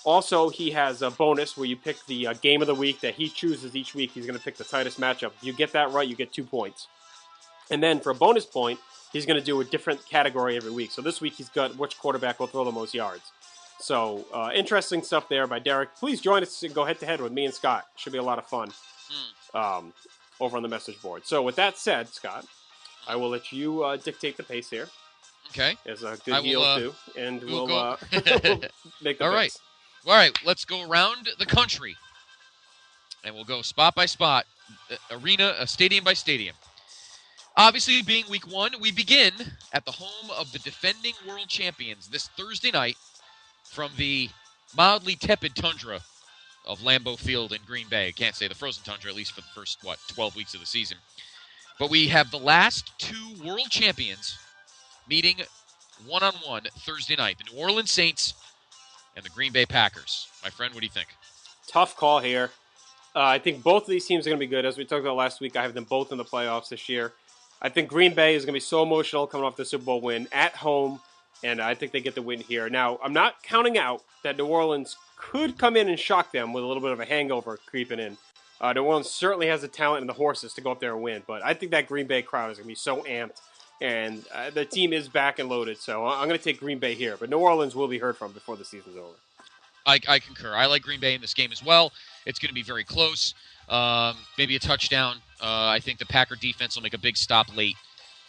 Speaker 6: Also, he has a bonus where you pick the game of the week that he chooses each week. He's going to pick the tightest matchup. If you get that right, you get 2 points. And then for a bonus point, he's going to do a different category every week. So this week he's got which quarterback will throw the most yards. So interesting stuff there by Derek. Please join us and go head-to-head with me and Scott. Should be a lot of fun over on the message board. So with that said, Scott, I will let you dictate the pace here.
Speaker 7: Okay.
Speaker 6: As a good heel, too. And we'll make the
Speaker 7: All right. All right, let's go around the country. And we'll go spot by spot, stadium by stadium. Obviously, being Week 1, we begin at the home of the defending world champions this Thursday night from the mildly tepid tundra of Lambeau Field in Green Bay. Can't say the frozen tundra, at least for the first, 12 weeks of the season. But we have the last 2 world champions meeting one-on-one Thursday night. The New Orleans Saints and the Green Bay Packers. My friend, what do you think?
Speaker 6: Tough call here. I think both of these teams are going to be good. As we talked about last week, I have them both in the playoffs this year. I think Green Bay is going to be so emotional coming off the Super Bowl win at home, and I think they get the win here. Now, I'm not counting out that New Orleans could come in and shock them with a little bit of a hangover creeping in. New Orleans certainly has the talent and the horses to go up there and win, but I think that Green Bay crowd is going to be so amped, and the team is back and loaded, so I'm going to take Green Bay here. But New Orleans will be heard from before the season's over.
Speaker 7: I concur. I like Green Bay in this game as well. It's going to be very close. Maybe a touchdown. I think the Packer defense will make a big stop late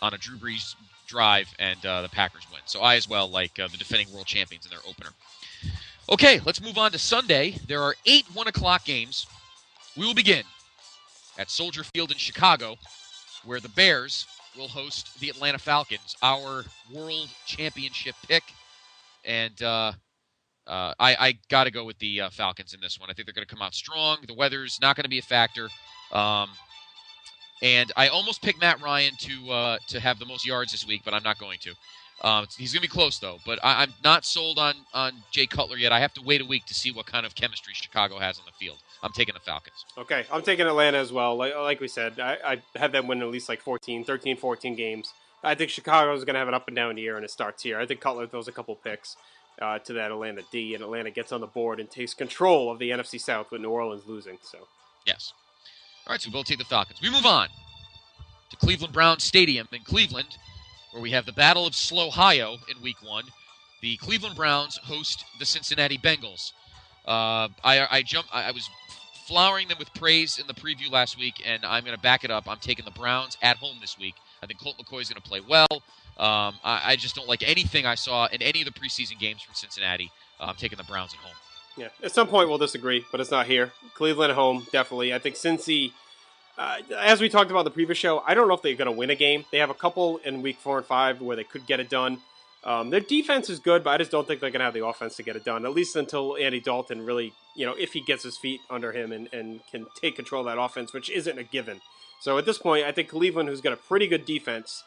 Speaker 7: on a Drew Brees drive, and the Packers win. So I as well like the defending world champions in their opener. Okay, let's move on to Sunday. There are 8 1 o'clock games. We will begin at Soldier Field in Chicago, where the Bears will host the Atlanta Falcons, our world championship pick. And I got to go with the Falcons in this one. I think they're going to come out strong. The weather's not going to be a factor. And I almost picked Matt Ryan to have the most yards this week, but I'm not going to. He's going to be close, though. But I'm not sold on Jay Cutler yet. I have to wait a week to see what kind of chemistry Chicago has on the field. I'm taking the Falcons.
Speaker 6: Okay, I'm taking Atlanta as well. Like we said, I had them win at least like 13, 14 games. I think Chicago's going to have an up and down year, and it starts here. I think Cutler throws a couple picks to that Atlanta D, and Atlanta gets on the board and takes control of the NFC South with New Orleans losing. So
Speaker 7: yes. All right, so we both take the Falcons. We move on to Cleveland Browns Stadium in Cleveland, where we have the Battle of Slow-Ohio in Week 1. The Cleveland Browns host the Cincinnati Bengals. I was flowering them with praise in the preview last week, and I'm going to back it up. I'm taking the Browns at home this week. I think Colt McCoy is going to play well. I just don't like anything I saw in any of the preseason games from Cincinnati. I'm taking the Browns at home.
Speaker 6: Yeah, at some point we'll disagree, but it's not here. Cleveland at home, definitely. I think Cincy, as we talked about in the previous show, I don't know if they're going to win a game. They have a couple in Week 4 and 5 where they could get it done. Their defense is good, but I just don't think they're going to have the offense to get it done, at least until Andy Dalton really, if he gets his feet under him and can take control of that offense, which isn't a given. So at this point, I think Cleveland, who's got a pretty good defense,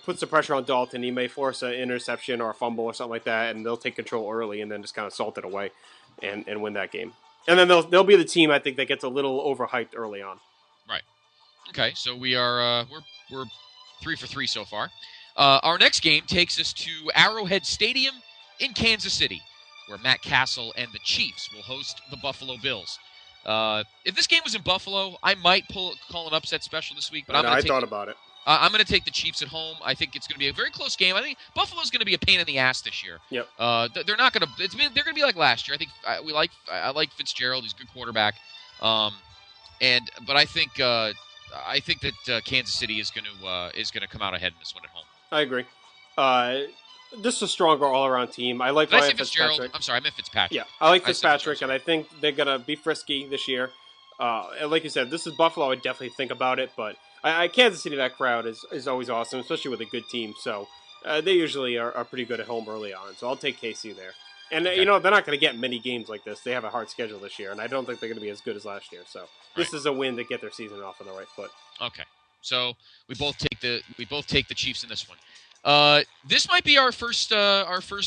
Speaker 6: puts the pressure on Dalton. He may force an interception or a fumble or something like that, and they'll take control early and then just kind of salt it away and win that game. And then they'll be the team, I think, that gets a little overhyped early on.
Speaker 7: Right. Okay, so we are we're 3 for 3 so far. Our next game takes us to Arrowhead Stadium in Kansas City, where Matt Castle and the Chiefs will host the Buffalo Bills. If this game was in Buffalo, I might call an upset special this week, but
Speaker 6: I thought about it.
Speaker 7: I'm going to take the Chiefs at home. I think it's going to be a very close game. I think Buffalo's going to be a pain in the ass this year.
Speaker 6: Yep.
Speaker 7: They're not going to. They're going to be like last year. I think I like Fitzgerald. He's a good quarterback. But I think that Kansas City is going to come out ahead in this one at home.
Speaker 6: I agree. This is a stronger all-around team. I like Ryan Fitzpatrick.
Speaker 7: I'm sorry, I meant Fitzpatrick.
Speaker 6: Yeah, I like Fitzpatrick, and I think they're going to be frisky this year. And like you said, this is Buffalo. I would definitely think about it, but Kansas City, that crowd is always awesome, especially with a good team. So they usually are pretty good at home early on. So I'll take KC there. And, they're not going to get many games like this. They have a hard schedule this year, and I don't think they're going to be as good as last year. So this is a win to get their season off on the right foot.
Speaker 7: Okay. So we both take the Chiefs in this one. This might be our first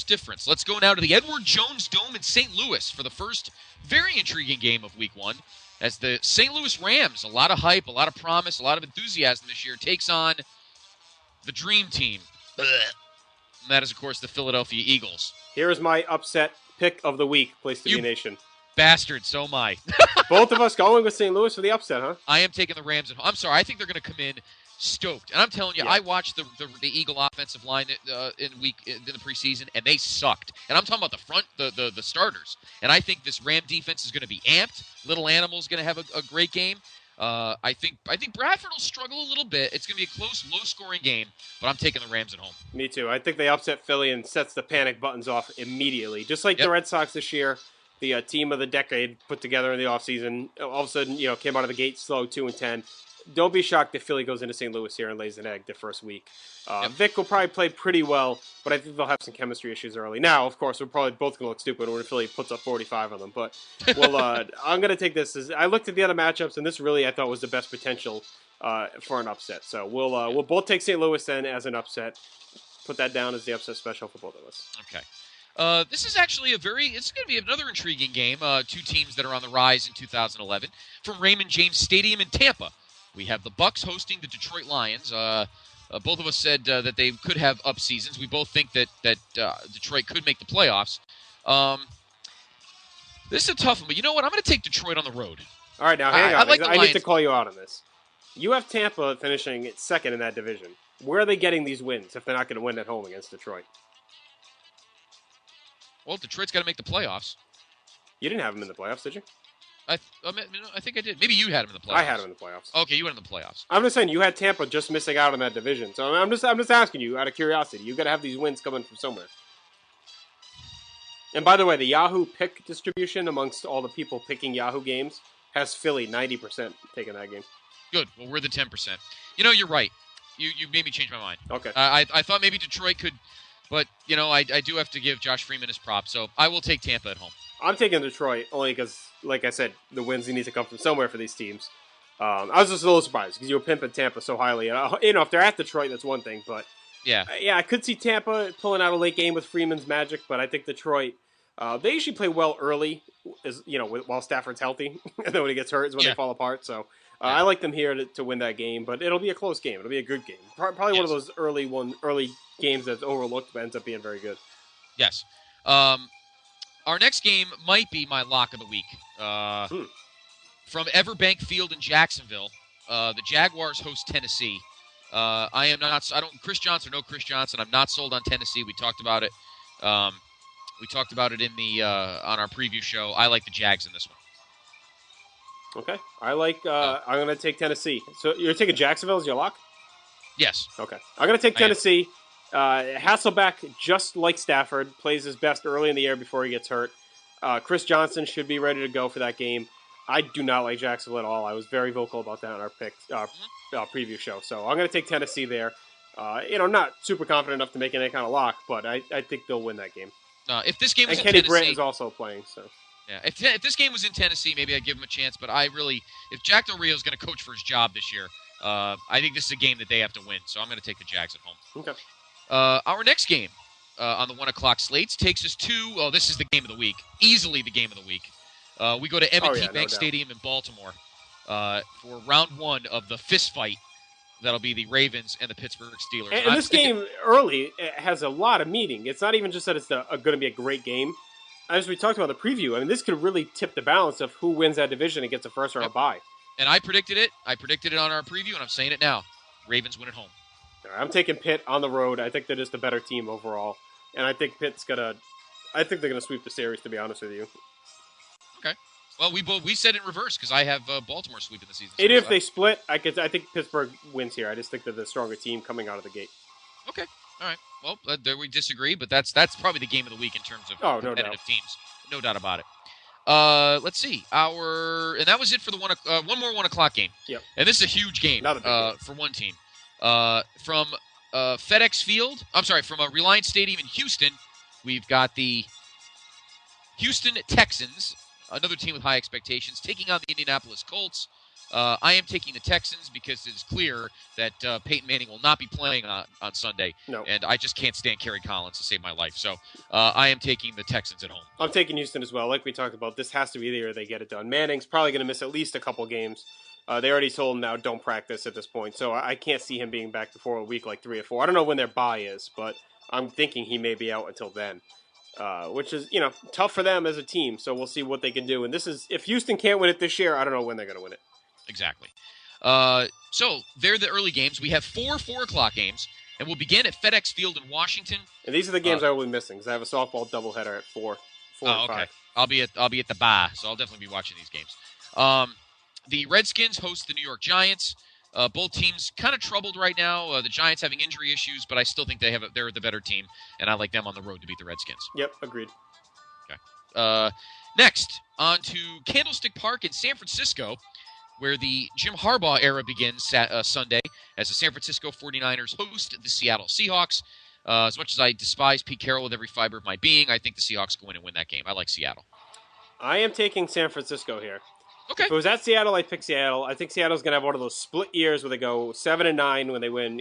Speaker 7: difference. Let's go now to the Edward Jones Dome in St. Louis for the first very intriguing game of Week 1. As the St. Louis Rams, a lot of hype, a lot of promise, a lot of enthusiasm this year, takes on the Dream Team. And that is, of course, the Philadelphia Eagles.
Speaker 6: Here is my upset pick of the week, Place to Be Nation.
Speaker 7: Bastard, so am I.
Speaker 6: Both of us going with St. Louis for the upset, huh?
Speaker 7: I am taking the Rams at home. I'm sorry, I think they're going to come in stoked. And I'm telling you, I watched the Eagle offensive line in the preseason, and they sucked. And I'm talking about the front, the starters. And I think this Ram defense is going to be amped. Little Animal's going to have a great game. I think Bradford will struggle a little bit. It's going to be a close, low-scoring game, but I'm taking the Rams at home.
Speaker 6: Me too. I think they upset Philly and sets the panic buttons off immediately. Just like the Red Sox this year, the team of the decade put together in the offseason, all of a sudden, came out of the gate slow, 2-10. Don't be shocked if Philly goes into St. Louis here and lays an egg the first week. Vic will probably play pretty well, but I think they'll have some chemistry issues early. Now, of course, we're probably both going to look stupid when Philly puts up 45 on them. But I'm going to take this. I looked at the other matchups, and this really I thought was the best potential for an upset. So we'll both take St. Louis then as an upset. Put that down as the upset special for both of us.
Speaker 7: Okay. This is actually it's going to be another intriguing game. Two teams that are on the rise in 2011 from Raymond James Stadium in Tampa. We have the Bucks hosting the Detroit Lions. Both of us said that they could have up seasons. We both think that Detroit could make the playoffs. This is a tough one, but you know what? I'm going to take Detroit on the road.
Speaker 6: All right, now hang on. I need to call you out on this. You have Tampa finishing second in that division. Where are they getting these wins if they're not going to win at home against Detroit?
Speaker 7: Well, Detroit's got to make the playoffs.
Speaker 6: You didn't have them in the playoffs, did you?
Speaker 7: I think I did. Maybe you had them in the playoffs.
Speaker 6: I had them in the playoffs.
Speaker 7: Okay, you went in the playoffs.
Speaker 6: I'm just saying you had Tampa just missing out on that division. So I'm just asking you out of curiosity. You got to have these wins coming from somewhere. And by the way, the Yahoo pick distribution amongst all the people picking Yahoo games has Philly 90% taking that game.
Speaker 7: Good. Well, we're the 10%. You're right. You made me change my mind.
Speaker 6: Okay.
Speaker 7: I thought maybe Detroit could, but I do have to give Josh Freeman his props. So I will take Tampa at home. I'm
Speaker 6: taking Detroit only because, like I said, the wins need to come from somewhere for these teams. I was just a little surprised because you were pimping Tampa so highly. If they're at Detroit, that's one thing. But yeah, I could see Tampa pulling out a late game with Freeman's magic. But I think Detroit, they usually play well early, while Stafford's healthy. And then when he gets hurt is when they fall apart. So I like them here to win that game. But it'll be a close game. It'll be a good game. Probably one of those early games that's overlooked but ends up being very good.
Speaker 7: Yes. Our next game might be my lock of the week. From Everbank Field in Jacksonville, the Jaguars host Tennessee. Chris Johnson, I'm not sold on Tennessee. We talked about it. We talked about it in the on our preview show. I like the Jags in this one.
Speaker 6: Okay. I'm going to take Tennessee. So you're taking Jacksonville as your lock?
Speaker 7: Yes.
Speaker 6: Okay. I'm going to take Tennessee. Hasselbeck, just like Stafford, plays his best early in the year before he gets hurt. Chris Johnson should be ready to go for that game. I do not like Jacksonville at all. I was very vocal about that in our preview show. So I'm going to take Tennessee there. Not super confident enough to make any kind of lock, but I think they'll win that game.
Speaker 7: If this game was
Speaker 6: and
Speaker 7: in
Speaker 6: Kenny
Speaker 7: Tennessee,
Speaker 6: Britton's also playing. So
Speaker 7: yeah, if this game was in Tennessee, maybe I'd give him a chance. But if Jack Del Rio is going to coach for his job this year, I think this is a game that they have to win. So I'm going to take the Jags at home.
Speaker 6: Okay.
Speaker 7: Our next game on the 1 o'clock slates takes us to, this is the game of the week. Easily the game of the week. We go to M&T
Speaker 6: no
Speaker 7: Bank
Speaker 6: doubt.
Speaker 7: Stadium in Baltimore for round one of the fist fight. That'll be the Ravens and the Pittsburgh Steelers.
Speaker 6: And this game early has a lot of meaning. It's not even just that it's going to be a great game. As we talked about in the preview, I mean, this could really tip the balance of who wins that division and gets a first round bye.
Speaker 7: And I predicted it. I predicted it on our preview, and I'm saying it now. Ravens win at home.
Speaker 6: I'm taking Pitt on the road. I think they're just a better team overall. And I think I think they're going to sweep the series, to be honest with you.
Speaker 7: Okay. Well, we said in reverse because I have Baltimore sweeping the season.
Speaker 6: Even if they split, I think Pittsburgh wins here. I just think they're the stronger team coming out of the gate.
Speaker 7: Okay. All right. Well, there we disagree, but that's probably the game of the week in terms of competitive teams. No doubt about it. Let's see. And that was it for the one more 1 o'clock game.
Speaker 6: Yep.
Speaker 7: And this is a huge game,
Speaker 6: Not a big game.
Speaker 7: For one team. From FedEx Field. I'm sorry, from Reliance Stadium in Houston, we've got the Houston Texans, another team with high expectations, taking on the Indianapolis Colts. I am taking the Texans because it is clear that Peyton Manning will not be playing on Sunday.
Speaker 6: No.
Speaker 7: And I just can't stand Kerry Collins to save my life. So I am taking the Texans at home.
Speaker 6: I'm taking Houston as well. Like we talked about, this has to be the year they get it done. Manning's probably going to miss at least a couple games. They already told him now don't practice at this point. So I can't see him being back before a week like 3 or 4. I don't know when their bye is, but I'm thinking he may be out until then. Which is, tough for them as a team. So we'll see what they can do. And if Houston can't win it this year, I don't know when they're going to win it.
Speaker 7: Exactly. So they're the early games. We have 4 o'clock games, and we'll begin at FedEx Field in Washington.
Speaker 6: And these are the games I will be missing because I have a softball doubleheader at 4 and 5.
Speaker 7: I'll be at the bye, so I'll definitely be watching these games. The Redskins host the New York Giants. Both teams kind of troubled right now. The Giants having injury issues, but I still think they're the better team, and I like them on the road to beat the Redskins.
Speaker 6: Yep, agreed.
Speaker 7: Okay. Next, on to Candlestick Park in San Francisco, where the Jim Harbaugh era begins Sunday as the San Francisco 49ers host the Seattle Seahawks. As much as I despise Pete Carroll with every fiber of my being, I think the Seahawks go in and win that game. I like Seattle. I
Speaker 6: am taking San Francisco here.
Speaker 7: Okay.
Speaker 6: If it was at Seattle, I'd pick Seattle. I think Seattle's going to have one of those split years where they go 7-9 when they win,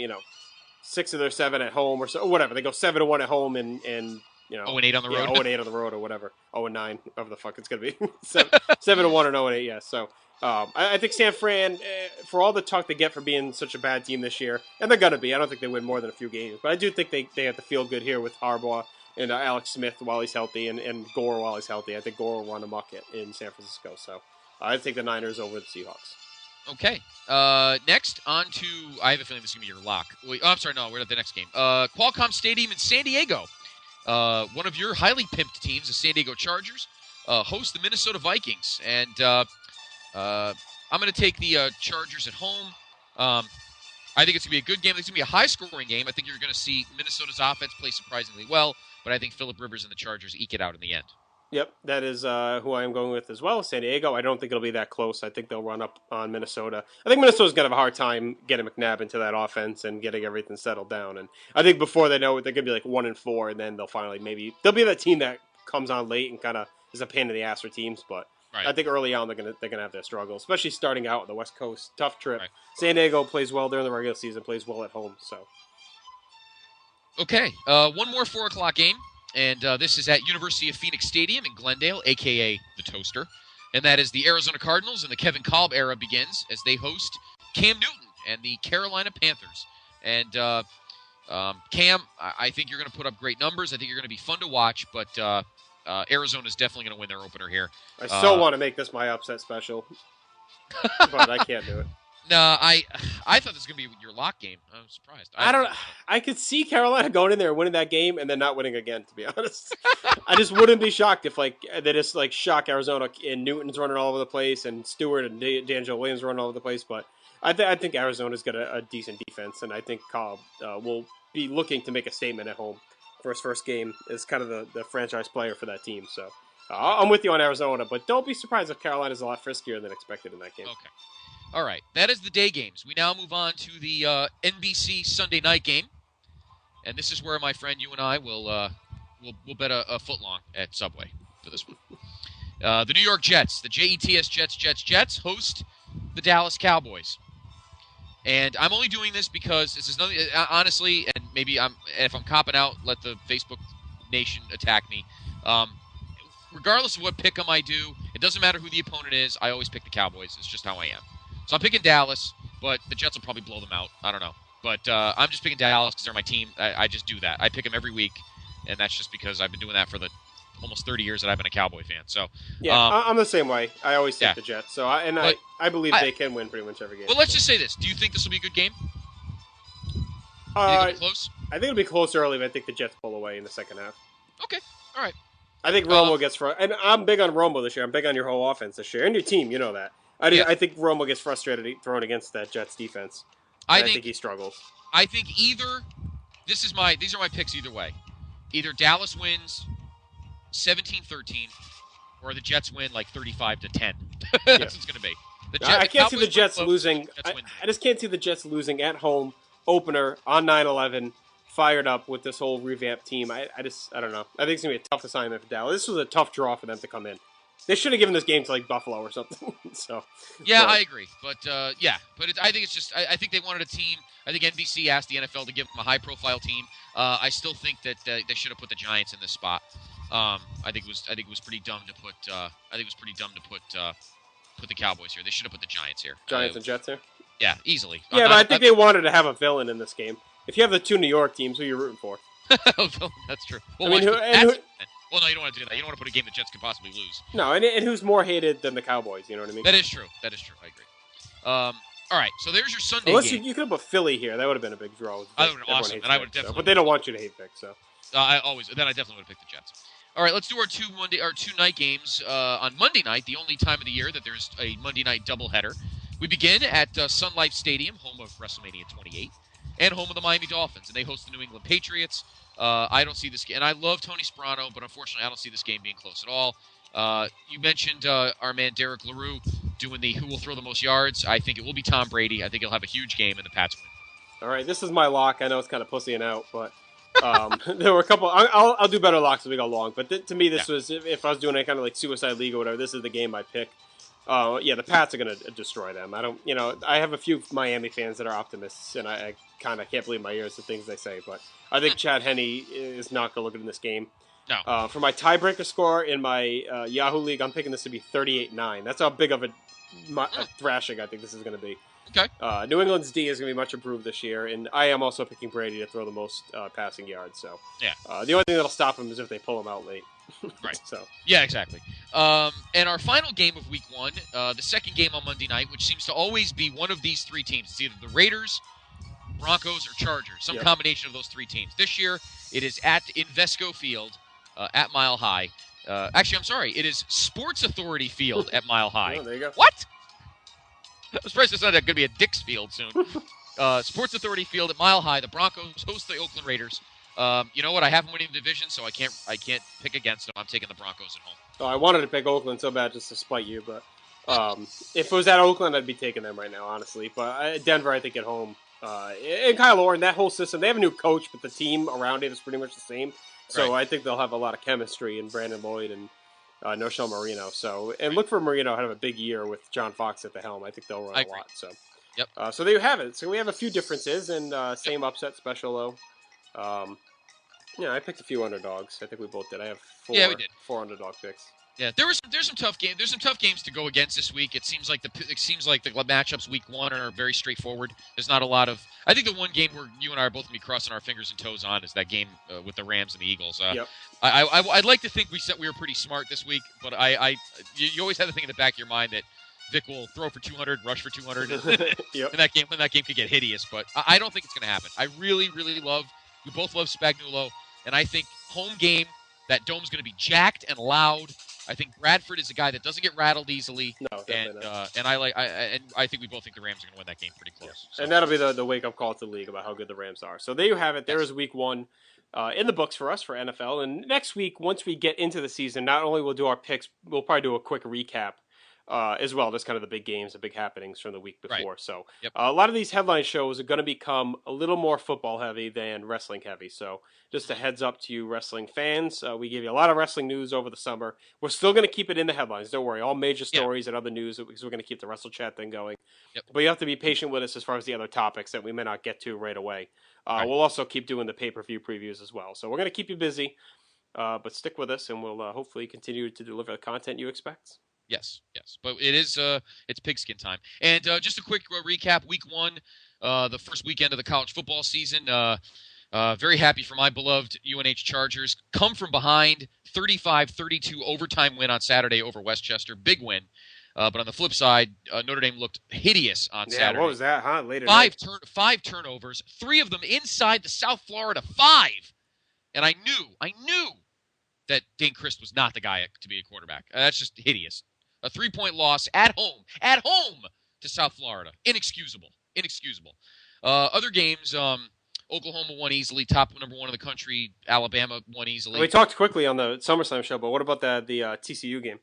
Speaker 6: 6 of their 7 at home or so, or whatever. They go 7-1 at home and 0-8
Speaker 7: on the road.
Speaker 6: 0-8 on the road or whatever. 0-9, whatever the fuck it's going to be. 7-1 or 0-8, yeah. So I think San Fran, for all the talk they get for being such a bad team this year, and they're going to be. I don't think they win more than a few games, but I do think they have to feel good here with Harbaugh and Alex Smith while he's healthy and Gore while he's healthy. I think Gore will run amok in San Francisco. So I'd take the Niners over the Seahawks.
Speaker 7: Okay. Next, on to... I have a feeling this is going to be your lock. Wait, I'm sorry, no, we're at the next game. Qualcomm Stadium in San Diego. One of your highly pimped teams, the San Diego Chargers, host the Minnesota Vikings. And I'm going to take the Chargers at home. I think it's going to be a good game. It's going to be a high-scoring game. I think you're going to see Minnesota's offense play surprisingly well, but I think Phillip Rivers and the Chargers eke it out in the end.
Speaker 6: Yep, that is who I am going with as well, San Diego. I don't think it'll be that close. I think they'll run up on Minnesota. I think Minnesota's going to have a hard time getting McNabb into that offense and getting everything settled down. And I think before they know it, they're going to be like 1-4, and then they'll finally they'll be that team that comes on late and kind of is a pain in the ass for teams. But right. I think early on they're going to have their struggles, especially starting out on the West Coast. Tough trip. Right. San Diego plays well during the regular season, plays well at home. So,
Speaker 7: okay, one more 4 o'clock game. And this is at University of Phoenix Stadium in Glendale, a.k.a. the Toaster. And that is the Arizona Cardinals, and the Kevin Kolb era begins as they host Cam Newton and the Carolina Panthers. And Cam, I think you're going to put up great numbers. I think you're going to be fun to watch, but Arizona's definitely going to win their opener here.
Speaker 6: I still want to make this my upset special, but I can't do it.
Speaker 7: No, I thought this was going to be your lock game. I'm surprised.
Speaker 6: I could see Carolina going in there and winning that game and then not winning again, to be honest. I just wouldn't be shocked if they just shock Arizona and Newton's running all over the place and Stewart and D'Angelo Williams running all over the place. But I think Arizona's got a decent defense, and I think Cobb will be looking to make a statement at home for his first game as kind of the franchise player for that team. So I'm with you on Arizona, but don't be surprised if Carolina's a lot friskier than expected in that game.
Speaker 7: Okay. All right, that is the day games. We now move on to the NBC Sunday night game, and this is where, my friend, you and I will bet a footlong at Subway for this one. The New York Jets, the JETS Jets host the Dallas Cowboys, and I'm only doing this because this is nothing. Honestly, and maybe if I'm copping out, let the Facebook Nation attack me. regardless of what pick'em I do, it doesn't matter who the opponent is. I always pick the Cowboys. It's just how I am. So I'm picking Dallas, but the Jets will probably blow them out. I don't know. But I'm just picking Dallas because they're my team. I just do that. I pick them every week, and that's just because I've been doing that for the almost 30 years that I've been a Cowboy fan. So
Speaker 6: yeah, I'm the same way. I always take the Jets. So I believe they can win pretty much every game.
Speaker 7: Well, let's just say this: do you think this will be a good game? You think it'll be close?
Speaker 6: I think it'll be close early, but I think the Jets pull away in the second half.
Speaker 7: Okay, all right.
Speaker 6: I think Romo gets frustrated, and I'm big on Romo this year. I'm big on your whole offense this year, and your team. You know that. I think Romo gets frustrated throwing against that Jets defense. I think he struggles.
Speaker 7: I think these are my picks either way. Either Dallas wins 17-13, or the Jets win like 35-10. That's what it's going to be.
Speaker 6: I can't see the Jets losing. I just can't see the Jets losing at home opener on 9/11. Fired up with this whole revamped team. I don't know. I think it's going to be a tough assignment for Dallas. This was a tough draw for them to come in. They should have given this game to like Buffalo or something.
Speaker 7: I agree. But I think it's just I think they wanted a team. I think NBC asked the NFL to give them a high-profile team. I still think that they should have put the Giants in this spot. I think it was pretty dumb to put. Put the Cowboys here. They should have put the Giants here.
Speaker 6: Giants and Jets here.
Speaker 7: Yeah, easily.
Speaker 6: Yeah, but I think they wanted to have a villain in this game. If you have the two New York teams, who are you rooting for?
Speaker 7: That's true. Well, no, you don't want to do that. You don't want to put a game the Jets could possibly lose.
Speaker 6: No, and who's more hated than the Cowboys? You know what I mean?
Speaker 7: That is true. I agree. All right, so there's your Sunday game.
Speaker 6: You could have put Philly here. That would have been a big draw.
Speaker 7: That would have been awesome. And I would definitely.
Speaker 6: But they don't want you to hate Vic, so.
Speaker 7: I definitely would have picked the Jets. All right, let's do our two night games. On Monday night, the only time of the year that there's a Monday night doubleheader. We begin at Sun Life Stadium, home of WrestleMania 28, and home of the Miami Dolphins, and they host the New England Patriots. I don't see this game, and I love Tony Sparano, but unfortunately I don't see this game being close at all. You mentioned our man Derek LaRue doing the who will throw the most yards. I think it will be Tom Brady. I think he'll have a huge game, and the Pats win.
Speaker 6: All right, this is my lock. I know it's kind of pussying out, but there were a couple. I'll do better locks as we go along, but to me this was, if I was doing any kind of like suicide league or whatever, this is the game I pick. The Pats are going to destroy them. I have a few Miami fans that are optimists, and I kind of can't believe my ears the things they say, but I think Chad Henne is not going to look in this game.
Speaker 7: No.
Speaker 6: For my tiebreaker score in my Yahoo League, I'm picking this to be 38-9. That's how big of a thrashing I think this is going to be.
Speaker 7: Okay.
Speaker 6: New England's D is going to be much improved this year, and I am also picking Brady to throw the most passing yards. So the only thing that'll stop him is if they pull him out late.
Speaker 7: Right.
Speaker 6: So
Speaker 7: yeah, exactly. And our final game of Week 1, the second game on Monday night, which seems to always be one of these three teams. It's either the Raiders, Broncos, or Chargers. Some combination of those three teams. This year, it is at Invesco Field at Mile High. Actually, I'm sorry. It is Sports Authority Field at Mile High.
Speaker 6: Oh, there you go.
Speaker 7: What? I'm surprised it's not going to be a Dick's Field soon. Sports Authority Field at Mile High. The Broncos host the Oakland Raiders. You know what? I have them winning the division, so I can't pick against them. I'm taking the Broncos at home.
Speaker 6: Oh, I wanted to pick Oakland so bad just to spite you, but if it was at Oakland, I'd be taking them right now, honestly. But Denver, I think, at home. And Kyle Orr and that whole system, they have a new coach, but the team around it is pretty much the same. So I think they'll have a lot of chemistry in Brandon Lloyd and Noshel Marino. And look for Marino to have a big year with John Fox at the helm. I think they'll run a lot. So, so there you have it. So we have a few differences and same upset special though. I picked a few underdogs. I think we both did. I have four underdog picks.
Speaker 7: Yeah, there's some tough games. There's some tough games to go against this week. It seems like the matchups Week 1 are very straightforward. There's not a lot of. I think the one game where you and I are both gonna be crossing our fingers and toes on is that game with the Rams and the Eagles. I'd like to think we were pretty smart this week, but you always have the thing in the back of your mind that Vic will throw for 200, rush for 200, and that game could get hideous. But I don't think it's gonna happen. I really, really we both love Spagnuolo, and I think home game. That dome's going to be jacked and loud. I think Bradford is a guy that doesn't get rattled easily. No, and I think we both think the Rams are going to win that game pretty close. So.
Speaker 6: And that'll be the wake up call to the league about how good the Rams are. So there you have it. There is Week 1 in the books for us for NFL. And next week, once we get into the season, not only we'll do our picks, we'll probably do a quick recap as well. Just kind of the big games, the big happenings from the week before. Right. So a lot of these headline shows are going to become a little more football heavy than wrestling heavy. So just a heads up to you wrestling fans. We gave you a lot of wrestling news over the summer. We're still going to keep it in the headlines. Don't worry. All major stories and other news because we're going to keep the Wrestle Chat thing going. Yep. But you have to be patient with us as far as the other topics that we may not get to right away. We'll also keep doing the pay-per-view previews as well. So we're going to keep you busy. But stick with us, and we'll hopefully continue to deliver the content you expect.
Speaker 7: Yes. But it is it's pigskin time. And just a quick recap, week 1, the first weekend of the college football season. Very happy for my beloved UNH Chargers. Come from behind, 35-32 overtime win on Saturday over Westchester. Big win. But on the flip side, Notre Dame looked hideous on Saturday.
Speaker 6: What was that, huh? Later.
Speaker 7: Five turnovers, 3 of them inside the South Florida 5. And I knew that Dane Christ was not the guy to be a quarterback. That's just hideous. A 3-point loss at home to South Florida. Inexcusable. Other games, Oklahoma won easily, top number 1 in the country. Alabama won easily.
Speaker 6: We talked quickly on the SummerSlam show, but what about the TCU game?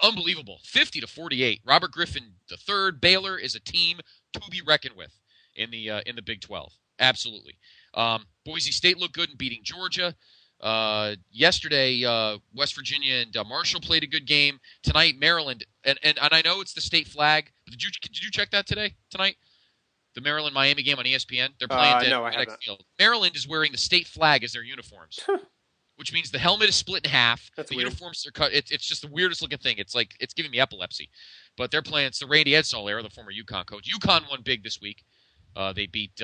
Speaker 7: Unbelievable. 50-48. Robert Griffin III. Baylor is a team to be reckoned with in the Big 12. Absolutely. Boise State looked good in beating Georgia. Yesterday, West Virginia and Marshall played a good game. Tonight, Maryland, and I know it's the state flag, but did you check that tonight? The Maryland-Miami game on ESPN? They're playing
Speaker 6: no, I haven't.
Speaker 7: Field. Maryland is wearing the state flag as their uniforms, which means the helmet is split in half.
Speaker 6: That's
Speaker 7: the
Speaker 6: weird.
Speaker 7: Uniforms are cut. It's just the weirdest looking thing. It's like it's giving me epilepsy. But they're playing. It's the Randy Edsall era, the former UConn coach. UConn won big this week. They beat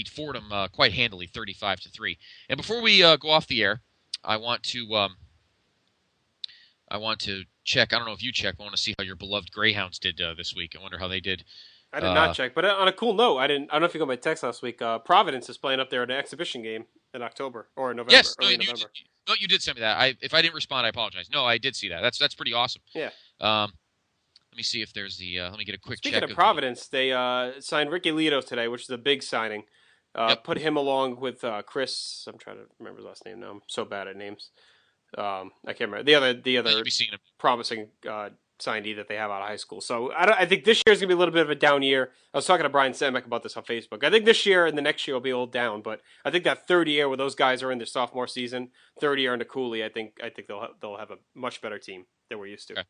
Speaker 7: Fordham quite handily, 35-3. And before we go off the air, I want to check. I don't know if you checked. I want to see how your beloved Greyhounds did this week. I wonder how they did.
Speaker 6: I did not check, but on a cool note, I don't know if you got my text last week. Providence is playing up there at an exhibition game in October or November.
Speaker 7: Yes,
Speaker 6: November.
Speaker 7: You did send me that. If I didn't respond, I apologize. No, I did see that. That's pretty awesome.
Speaker 6: Yeah.
Speaker 7: Let me see if there's the. Let me get a quick check.
Speaker 6: Speaking of Providence, they signed Ricky Lito today, which is a big signing. Put him along with Chris. I'm trying to remember his last name now. I'm so bad at names. I can't remember the other promising signee that they have out of high school. So I think this year is going to be a little bit of a down year. I was talking to Brian Samek about this on Facebook. I think this year and the next year will be a little down, but I think that third year where those guys are in their sophomore season, third year under Cooley, I think they'll have a much better team than we're used to.
Speaker 7: Okay.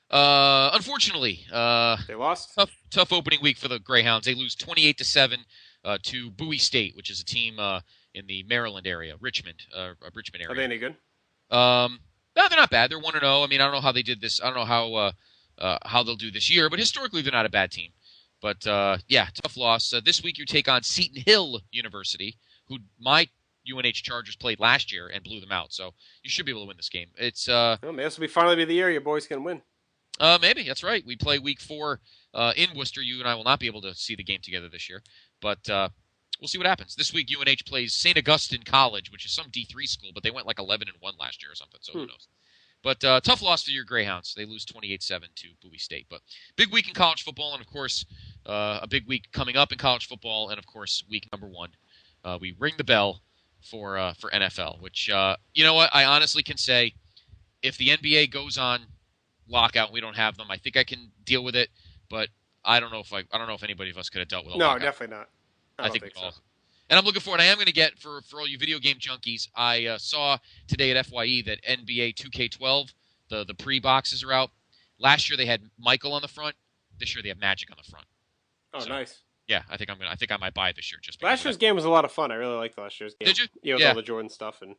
Speaker 7: Unfortunately,
Speaker 6: they lost.
Speaker 7: Tough opening week for the Greyhounds. They lose 28-7 to Bowie State, which is a team in the Maryland area, Richmond area.
Speaker 6: Are they any good?
Speaker 7: No, they're not bad. They're 1-0. I mean, I don't know how they did this. I don't know how they'll do this year, but historically they're not a bad team. But yeah, tough loss. This week you take on Seton Hill University, who my UNH Chargers played last year and blew them out. So you should be able to win this game. It's
Speaker 6: well, maybe this will be finally be the year your boys can win.
Speaker 7: Maybe that's right. We play week 4 in Worcester. You and I will not be able to see the game together this year, but we'll see what happens. This week UNH plays St. Augustine College, which is some D3 school, but they went like 11-1 last year or something. So who knows? But tough loss for your Greyhounds. They lose 28-7 to Bowie State. But big week in college football, and of course a big week coming up in college football, and of course week number 1. We ring the bell for NFL. Which you know what? I honestly can say, if the NBA goes on lockout and we don't have them, I think I can deal with it. But I don't know if anybody of us could have dealt with a lockout.
Speaker 6: No, definitely not. I think
Speaker 7: so. And I'm looking forward. I am going to get, for all you video game junkies, I saw today at FYE that NBA 2K12, the pre-boxes are out. Last year they had Michael on the front. This year they have Magic on the front.
Speaker 6: Oh, so, nice.
Speaker 7: Yeah, I think I might buy it this year. Just because
Speaker 6: last year's game was a lot of fun. I really liked last year's game.
Speaker 7: Did you?
Speaker 6: Yeah, with all the Jordan stuff, and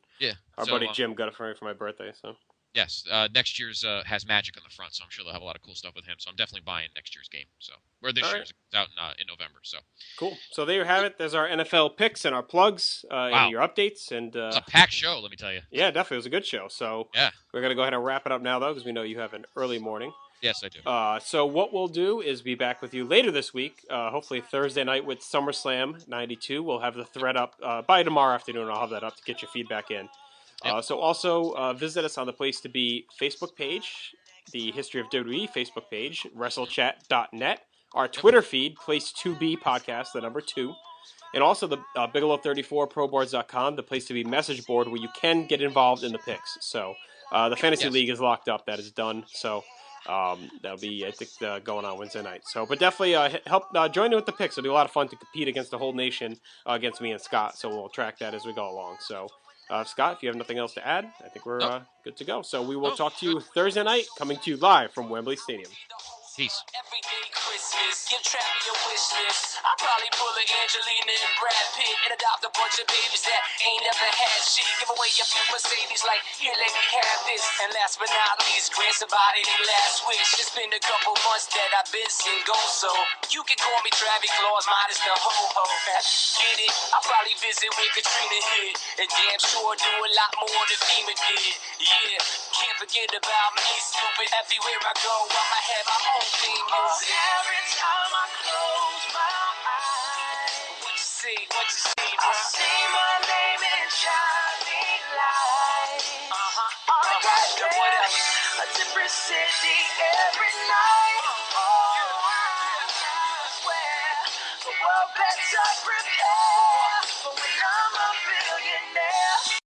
Speaker 6: our
Speaker 7: so,
Speaker 6: buddy Jim got it for me for my birthday. So
Speaker 7: yes, next year's has Magic on the front, so I'm sure they'll have a lot of cool stuff with him. So I'm definitely buying next year's game. So this year's out in November. So
Speaker 6: cool. So there you have it. There's our NFL picks and our plugs and your updates. And
Speaker 7: it's a packed show, let me tell you.
Speaker 6: Yeah, definitely, it was a good show. So we're gonna go ahead and wrap it up now, though, because we know you have an early morning.
Speaker 7: Yes, I do.
Speaker 6: So what we'll do is be back with you later this week, hopefully Thursday night with SummerSlam 92. We'll have the thread up by tomorrow afternoon. I'll have that up to get your feedback in. Yep. So also visit us on the Place to Be Facebook page, the History of WWE Facebook page, WrestleChat.net, our Twitter feed, Place to Be Podcast, the number 2, and also the Bigelow34 ProBoards.com, the Place to Be message board where you can get involved in the picks. So the Fantasy League is locked up. That is done. So that'll be, I think, going on Wednesday night. So, but definitely help join in with the picks. It'll be a lot of fun to compete against the whole nation, against me and Scott. So we'll track that as we go along. So, Scott, if you have nothing else to add, I think we're good to go. So we will talk to you Thursday night, coming to you live from Wembley Stadium.
Speaker 7: Peace.
Speaker 9: Christmas. Give Trappy a wish list. I'll probably pull a Angelina and Brad Pitt and adopt a bunch of babies that ain't never had shit. Give away a few Mercedes like, here, let me have this. And last but not least, grant somebody their last wish. It's been a couple months that I've been single, so you can call me Travis Claus, minus the ho-ho. Get it? I'll probably visit where Katrina hit, and damn sure do a lot more than FEMA did. Yeah, can't forget about me, stupid. Everywhere I go, I'ma have my own theme music. Every time I close my eyes, what you see, bro? I see my name in shining lights. What else? A different city every night. Oh, I swear the world better prepare for when I'm